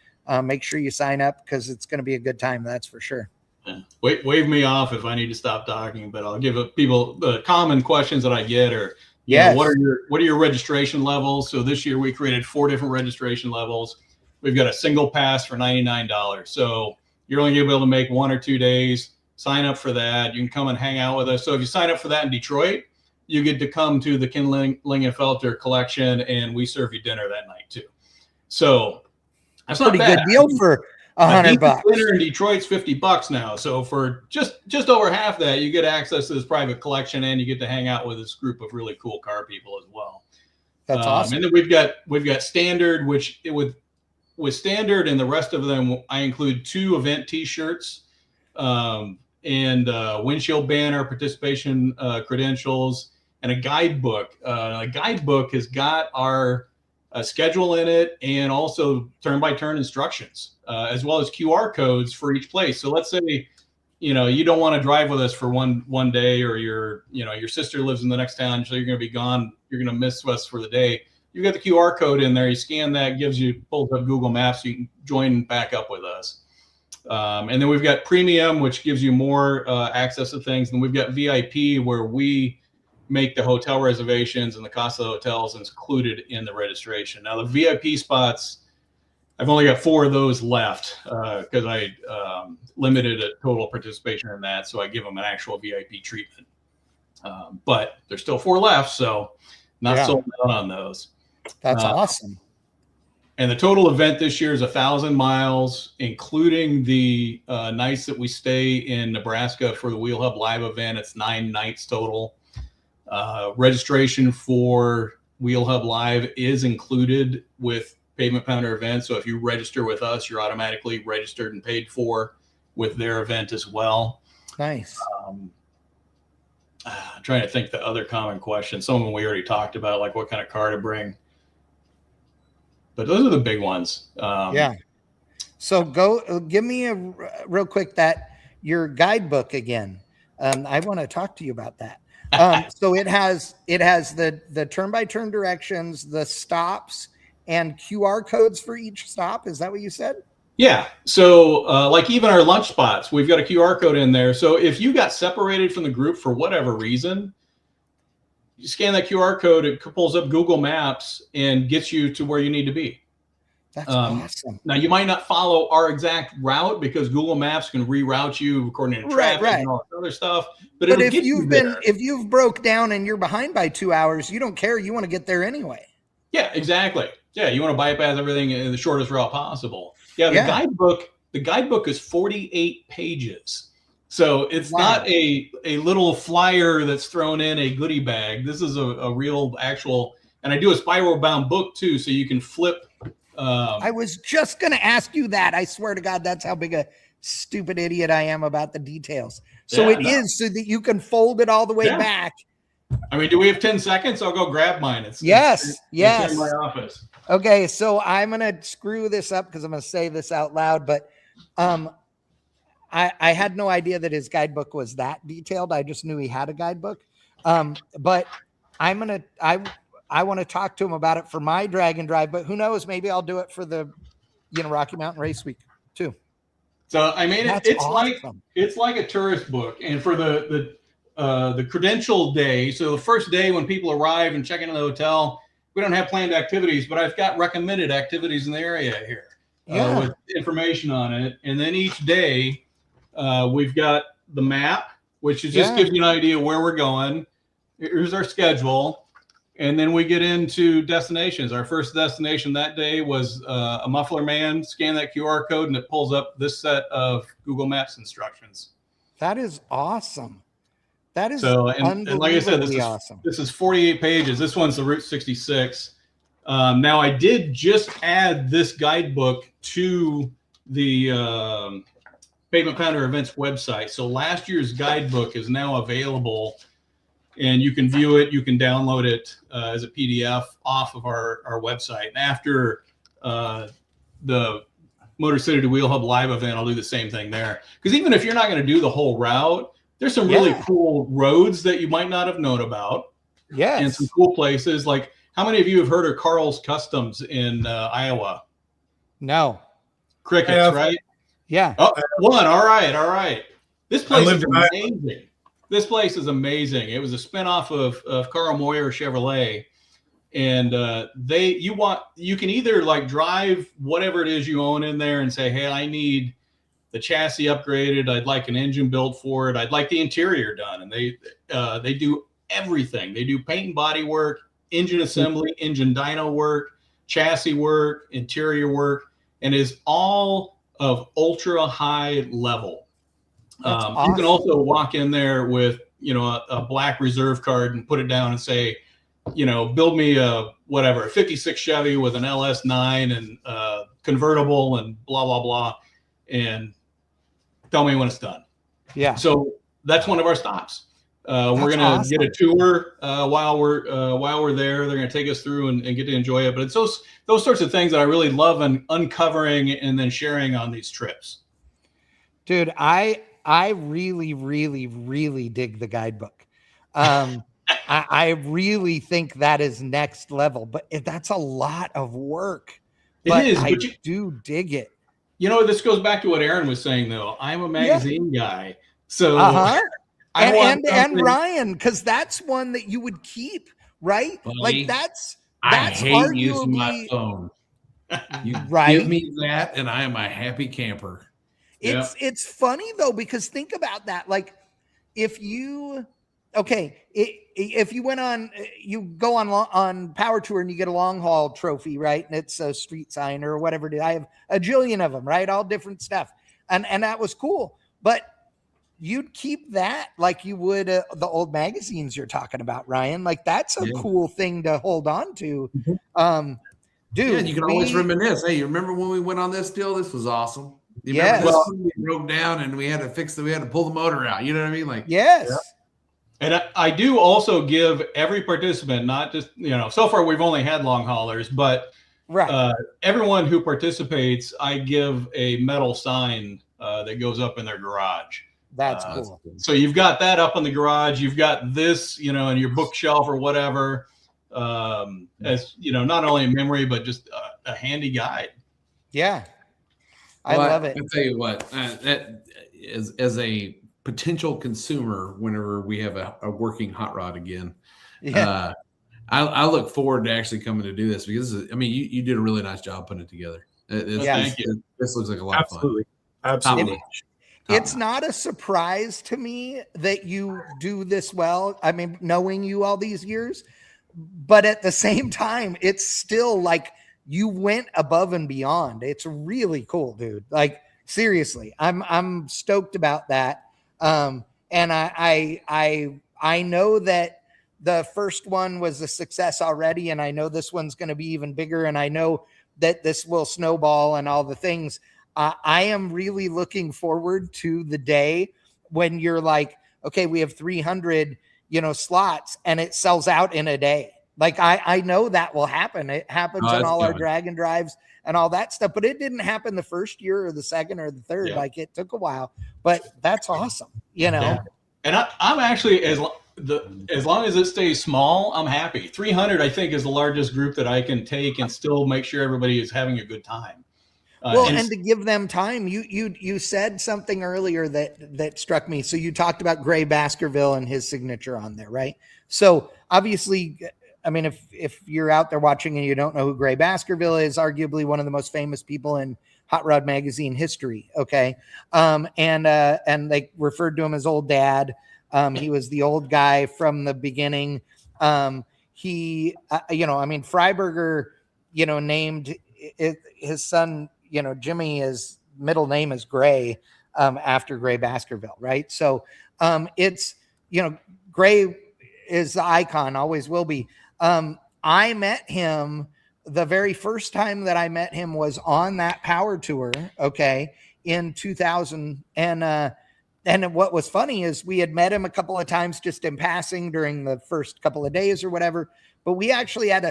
make sure you sign up because it's going to be a good time. That's for sure. Yeah. Wave me off if I need to stop talking, but I'll give people the common questions that I get are, what are your registration levels? So this year we created 4 different registration levels. We've got a single pass for $99. So you're only going to be able to make 1 or 2 days. Sign up for that. You can come and hang out with us. So if you sign up for that in Detroit, you get to come to the Kindling and Felter collection, and we serve you dinner that night too. So that's not pretty bad. Good deal for $100. Dinner in Detroit's $50 now. So for just over half that, you get access to this private collection, and you get to hang out with this group of really cool car people as well. That's awesome. And then we've got standard, which with standard and the rest of them, I include 2 event T-shirts and windshield banner, participation credentials, and a guidebook. A guidebook has got our schedule in it and also turn-by-turn instructions, as well as QR codes for each place. So let's say, you don't want to drive with us for one day, or your sister lives in the next town, so you're going to be gone. You're going to miss us for the day. You've got the QR code in there. You scan that, pulls up Google Maps, so you can join back up with us. And then we've got premium, which gives you more access to things. And we've got VIP, where we make the hotel reservations, and the cost of the hotels is included in the registration. Now, the VIP spots, I've only got 4 of those left because I limited a total participation in that. So I give them an actual VIP treatment. But there's still 4 left, so not sold out on those. That's awesome. And the total event this year is 1,000 miles, including the nights that we stay in Nebraska for the Wheel Hub Live event. It's 9 nights total. Registration for Wheel Hub Live is included with Pavement Pounder event. So if you register with us, you're automatically registered and paid for with their event as well. Nice. I'm trying to think the other common questions. Some of them we already talked about, like what kind of car to bring. But those are the big ones. So give me real quick your guidebook again. I want to talk to you about that. So it has the turn-by-turn directions, the stops, and QR codes for each stop. Is that what you said? Yeah. So like even our lunch spots, we've got a QR code in there. So if you got separated from the group for whatever reason, you scan that QR code, it pulls up Google Maps and gets you to where you need to be. That's awesome. Now, you might not follow our exact route because Google Maps can reroute you according to traffic and all that other stuff. But if you've broke down and you're behind by 2 hours, you don't care. You want to get there anyway. Yeah, exactly. Yeah, you want to bypass everything in the shortest route possible. Yeah, the guidebook is 48 pages. So it's not a little flyer that's thrown in a goodie bag. This is a real actual, and I do a spiral bound book too, so you can flip. I was just going to ask you that. I swear to God, that's how big a stupid idiot I am about the details. So is so that you can fold it all the way back. I mean, do we have 10 seconds? I'll go grab mine. It's in my office. Okay, so I'm going to screw this up because I'm going to say this out loud, but I had no idea that his guidebook was that detailed. I just knew he had a guidebook. But I want to talk to him about it for my drag and drive, but who knows? Maybe I'll do it for the, Rocky Mountain Race Week too. So I mean, it's like a tourist book, and for the credential day. So the first day when people arrive and check into the hotel, we don't have planned activities, but I've got recommended activities in the area here with information on it. And then each day we've got the map, which just gives you an idea where we're going. Here's our schedule. And then we get into destinations. Our first destination that day was a muffler man. Scan that QR code and it pulls up this set of Google Maps instructions. That is awesome. That is and like I said, this is 48 pages. This one's the Route 66. Now I did just add this guidebook to the Pavement Pounder Events website. So last year's guidebook is now available and you can view it. You can download it as a PDF off of our website. And after the Motor City to Wheel Hub live event, I'll do the same thing there. Because even if you're not going to do the whole route, there's some really cool roads that you might not have known about. Yes. And some cool places. Like, how many of you have heard of Carl's Customs in Iowa? No. Crickets, right? Yeah. Oh, one. All right. This place is amazing. This place is amazing. It was a spinoff of Carl Moyer Chevrolet. And you can either like drive whatever it is you own in there and say, hey, I need the chassis upgraded. I'd like an engine built for it. I'd like the interior done. And they do everything. They do paint and body work, engine assembly, engine dyno work, chassis work, interior work, and is all of ultra high level. Awesome. You can also walk in there with, a black reserve card and put it down and say, build me a 56 Chevy with an LS9 and convertible and blah, blah, blah. And tell me when it's done. Yeah. So that's one of our stops. We're going to get a tour while we're there. They're going to take us through and get to enjoy it. But it's those sorts of things that I really love and uncovering and then sharing on these trips. Dude, I really, really, really dig the guidebook. I really think that is next level, but that's a lot of work. But it is. I do dig it. This goes back to what Aaron was saying, though. I'm a magazine guy. So and Ryan, because that's one that you would keep, right? Buddy, like that's I hate arguably using my phone. You right? Give me that, and I am a happy camper. It's funny though, because think about that. Like, if you went on, you go on Power Tour and you get a long haul trophy, right? And it's a street sign or whatever it is. I have a jillion of them, right? All different stuff, and that was cool, but you'd keep that like you would the old magazines you're talking about, Ryan. Like, that's a cool thing to hold on to. Dude, you can always reminisce. Hey, you remember when we went on this deal? This was awesome. Yeah, we broke down and we had to pull the motor out. You know what I mean? Like, yes. And I do also give every participant, not just, so far we've only had long haulers, but everyone who participates, I give a metal sign that goes up in their garage. That's cool. So you've got that up in the garage. You've got this, in your bookshelf or whatever, as, not only a memory, but just a handy guide. Yeah. I love it. I'll tell you what, as a potential consumer, whenever we have a working hot rod again, I look forward to actually coming to do this because you did a really nice job putting it together. Thank you. This looks like a lot of fun. Absolutely. It's not a surprise to me that you do this well. I mean, knowing you all these years, but at the same time, it's still like you went above and beyond. It's really cool, dude. Like, seriously, I'm stoked about that. And I know that the first one was a success already, and I know this one's going to be even bigger, and I know that this will snowball and all the things. I am really looking forward to the day when you're like, okay, we have 300, slots, and it sells out in a day. Like, I know that will happen. It happens on all our drag and drives and all that stuff, but it didn't happen the first year or the second or the third. Like, it took a while, but that's awesome. And I'm actually, as long as it stays small, I'm happy. 300, I think, is the largest group that I can take and still make sure everybody is having a good time. And to give them time, you said something earlier that struck me. So you talked about Gray Baskerville and his signature on there, right? So obviously, I mean, if you're out there watching and you don't know who Gray Baskerville is, arguably one of the most famous people in Hot Rod magazine history. Okay. And they referred to him as old dad. He was the old guy from the beginning. Freiberger, named his son, Jimmy, his middle name is Gray, after Gray Baskerville. Right. So, it's, Gray is the icon, always will be. I met him, the very first time that I met him was on that Power Tour, okay, in 2000. And And what was funny is we had met him a couple of times just in passing during the first couple of days or whatever. But we actually had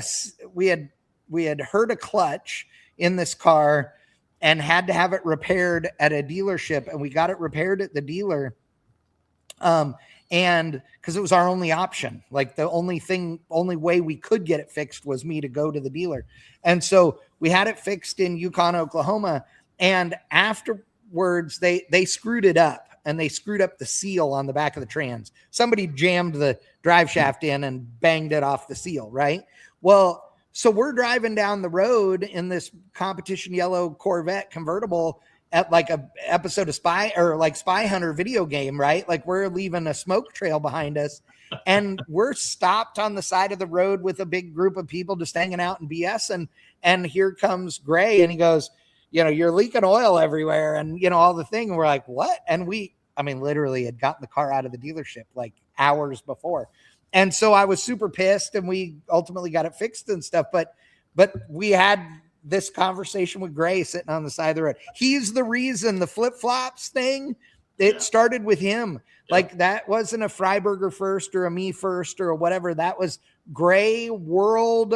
we had heard a clutch in this car and had to have it repaired at a dealership, and we got it repaired at the dealer. And because it was our only option, like the only way we could get it fixed was me to go to the dealer. And so we had it fixed in Yukon, Oklahoma. And afterwards they screwed it up, and they screwed up the seal on the back of the trans. Somebody jammed the drive shaft in and banged it off the seal. Right. Well, so we're driving down the road in this competition yellow Corvette convertible at like a episode of Spy Hunter video game, right? Like we're leaving a smoke trail behind us, and we're stopped on the side of the road with a big group of people just hanging out and BS. And here comes Gray, and he goes, you're leaking oil everywhere, and all the thing. And we're like, what? And literally had gotten the car out of the dealership like hours before. And so I was super pissed, and we ultimately got it fixed and stuff. But we had this conversation with Gray sitting on the side of the road. He's the reason the flip-flops thing, it started with him. Like that wasn't a Freiberger first or a me first or whatever. That was Gray, world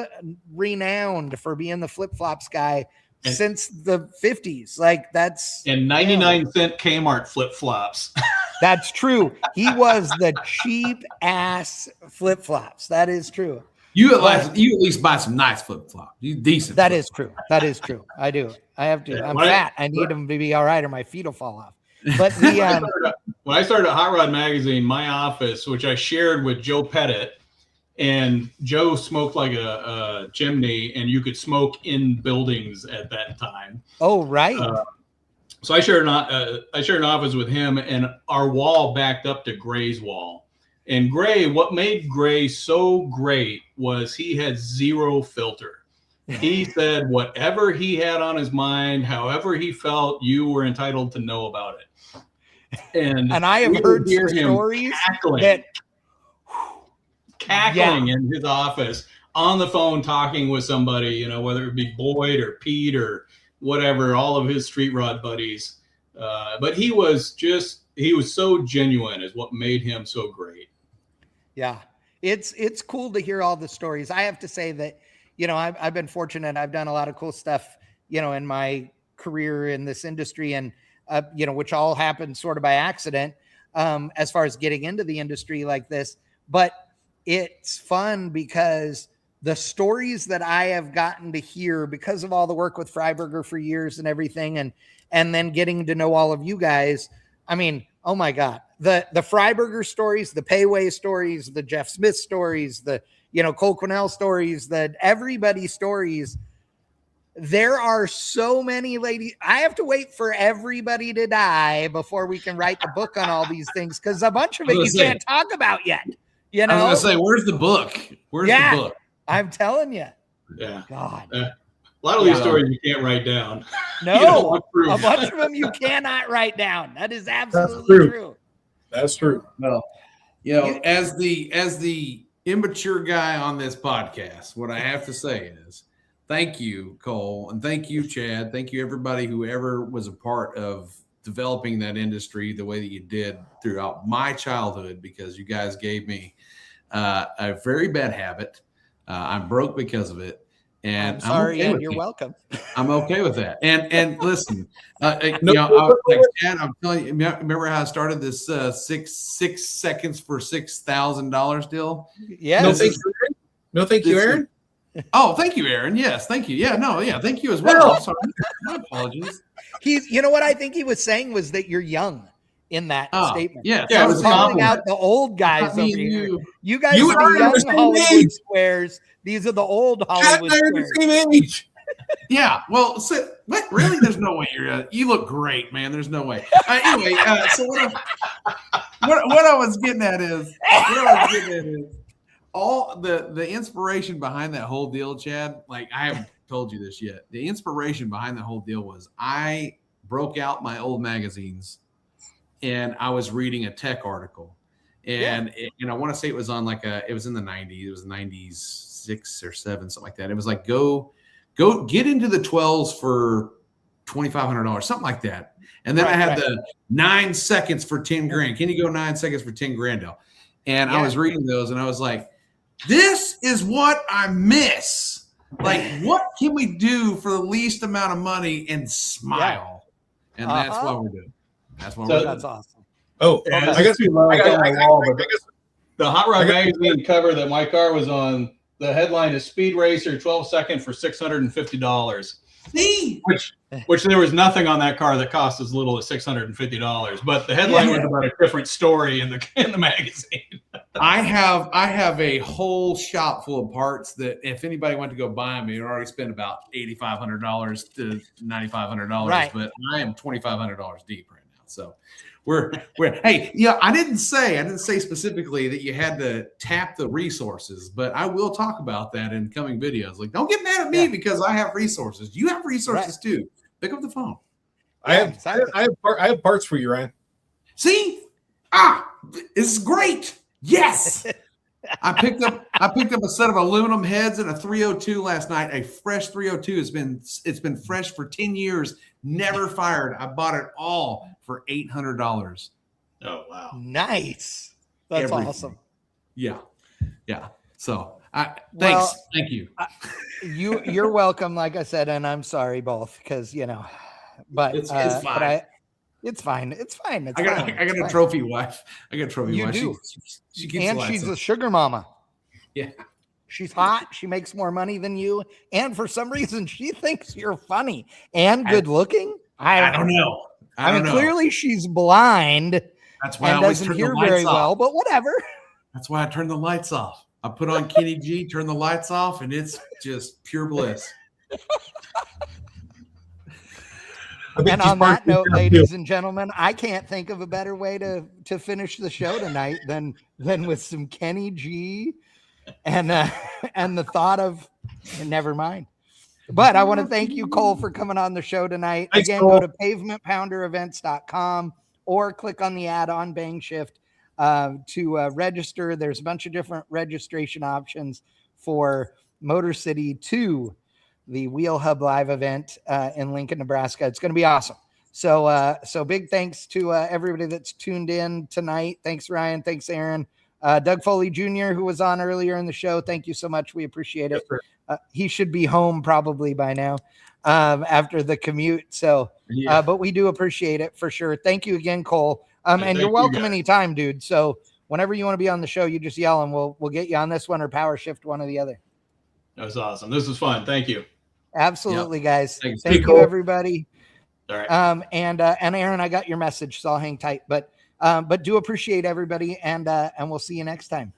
renowned for being the flip-flops guy since the 50s. Like that's and 99-cent Kmart flip-flops. That's true. He was the cheap ass flip-flops. That is true. You at least buy some nice flip-flops. You decent. That is true. That is true. I do. I have to. I'm fat. I need them to be all right, or my feet will fall off. But when I started Hot Rod Magazine, my office, which I shared with Joe Pettit, and Joe smoked like a chimney, and you could smoke in buildings at that time. Oh, right. So I shared an office with him, and our wall backed up to Gray's wall. And Gray, what made Gray so great was he had zero filter. He said whatever he had on his mind, however he felt, you were entitled to know about it. And I have heard some stories cackling in his office on the phone, talking with somebody, whether it be Boyd or Pete or whatever, all of his street rod buddies. But he was so genuine is what made him so great. Yeah. It's cool to hear all the stories. I have to say that, I've been fortunate. I've done a lot of cool stuff, in my career in this industry, and, which all happened sort of by accident, as far as getting into the industry like this. But it's fun because the stories that I have gotten to hear because of all the work with Freiberger for years and everything, and then getting to know all of you guys. Oh my God, the Freiberger stories, the Payway stories, the Jeff Smith stories, the, Cole Quinnell stories, the everybody stories. There are so many ladies. I have to wait for everybody to die before we can write the book on all these things, because a bunch of it you can't talk about yet. I was going to say, where's the book? Where's the book? I'm telling you. Yeah. God. A lot of these stories you can't write down. No, a bunch of them you cannot write down. That is absolutely true. That's true. Well, as the immature guy on this podcast, what I have to say is thank you, Cole, and thank you, Chad. Thank you, everybody who ever was a part of developing that industry the way that you did throughout my childhood, because you guys gave me a very bad habit. I'm broke because of it. And I'm sorry, and you're welcome. I'm okay with that. And listen, Chad, I'm telling you, remember how I started this 6 seconds for $6,000 deal? Yeah. No, thank you, Aaron. Oh, thank you, Aaron. Yes, thank you. Yeah, no, yeah, thank you as well. I'm sorry. My apologies. What I think he was saying was that you're young in that statement. Yeah, I was calling out the old guys over here. You guys are the young Hollywood squares. These are the old Hollywood squares. The same age. Yeah, well, what? Really? There's no way you look great, man. There's no way. Anyway, so what I was getting at is all the inspiration behind that whole deal, Chad. Like, I haven't told you this yet. The inspiration behind the whole deal was I broke out my old magazines and I was reading a tech article, and I want to say it was on it was in the 90s. It was 96 or 7, something like that. It was like, go get into the 12s for $2,500, something like that. And then I had the 9 seconds for 10 grand. Can you go 9 seconds for 10 grand? And I was reading those and I was like, this is what I miss. Like, what can we do for the least amount of money and smile? And that's what we're doing. That's what we're doing. That's awesome. Oh, Yeah, I guess the Hot Rod magazine cover that my car was on, the headline is Speed Racer 12 second for $650. See? Which there was nothing on that car that cost as little as $650, but the headline was about a different story in the magazine. I have a whole shop full of parts that if anybody went to go buy them, you'd already spend about $8,500 to $9,500. Right. But I am $2,500 deep right now. So we're hey, yeah, I didn't say specifically that you had to tap the resources, but I will talk about that in coming videos. Like, don't get mad at me because I have resources. You have resources too. Pick up the phone. I have parts for you, Ryan. See? This is great. Yes. I picked up a set of aluminum heads and a 302 last night. A fresh 302 it's been fresh for 10 years, never fired. I bought it all for $800. Oh wow. Nice. That's awesome. Yeah. So thanks. Thank you. You're welcome, like I said, and I'm sorry both, because but it's fine. But it's fine. It's fine. I got a trophy wife. I got a trophy you wife. Do. She keeps and she's a sugar mama. Yeah. She's hot. She makes more money than you. And for some reason, she thinks you're funny and good looking. I don't know. I mean, clearly she's blind. That's why and I always doesn't turn hear the lights very off. well, but whatever. That's why I turn the lights off. I put on Kenny G, turn the lights off, and it's just pure bliss. And on that note, ladies and gentlemen, I can't think of a better way to finish the show tonight than with some Kenny G and the thought of never mind. But I want to thank you, Cole, for coming on the show tonight. Thanks, Again, Cole. go to pavementpounderevents.com or click on the ad on Bang Shift to register. There's a bunch of different registration options for Motor City 2, the Wheel Hub Live event in Lincoln, Nebraska. It's going to be awesome. So big thanks to everybody that's tuned in tonight. Thanks, Ryan. Thanks, Aaron. Doug Foley Jr., who was on earlier in the show. Thank you so much. We appreciate it. He should be home probably by now after the commute. So, but we do appreciate it for sure. Thank you again, Cole. And you're welcome anytime, dude. So whenever you want to be on the show, you just yell and we'll get you on this one or power shift one or the other. That was awesome. This was fun. Thank you. Absolutely, guys. Thanks. Thank you, everybody. All right. And Aaron, I got your message, so I'll hang tight. But do appreciate everybody, and we'll see you next time.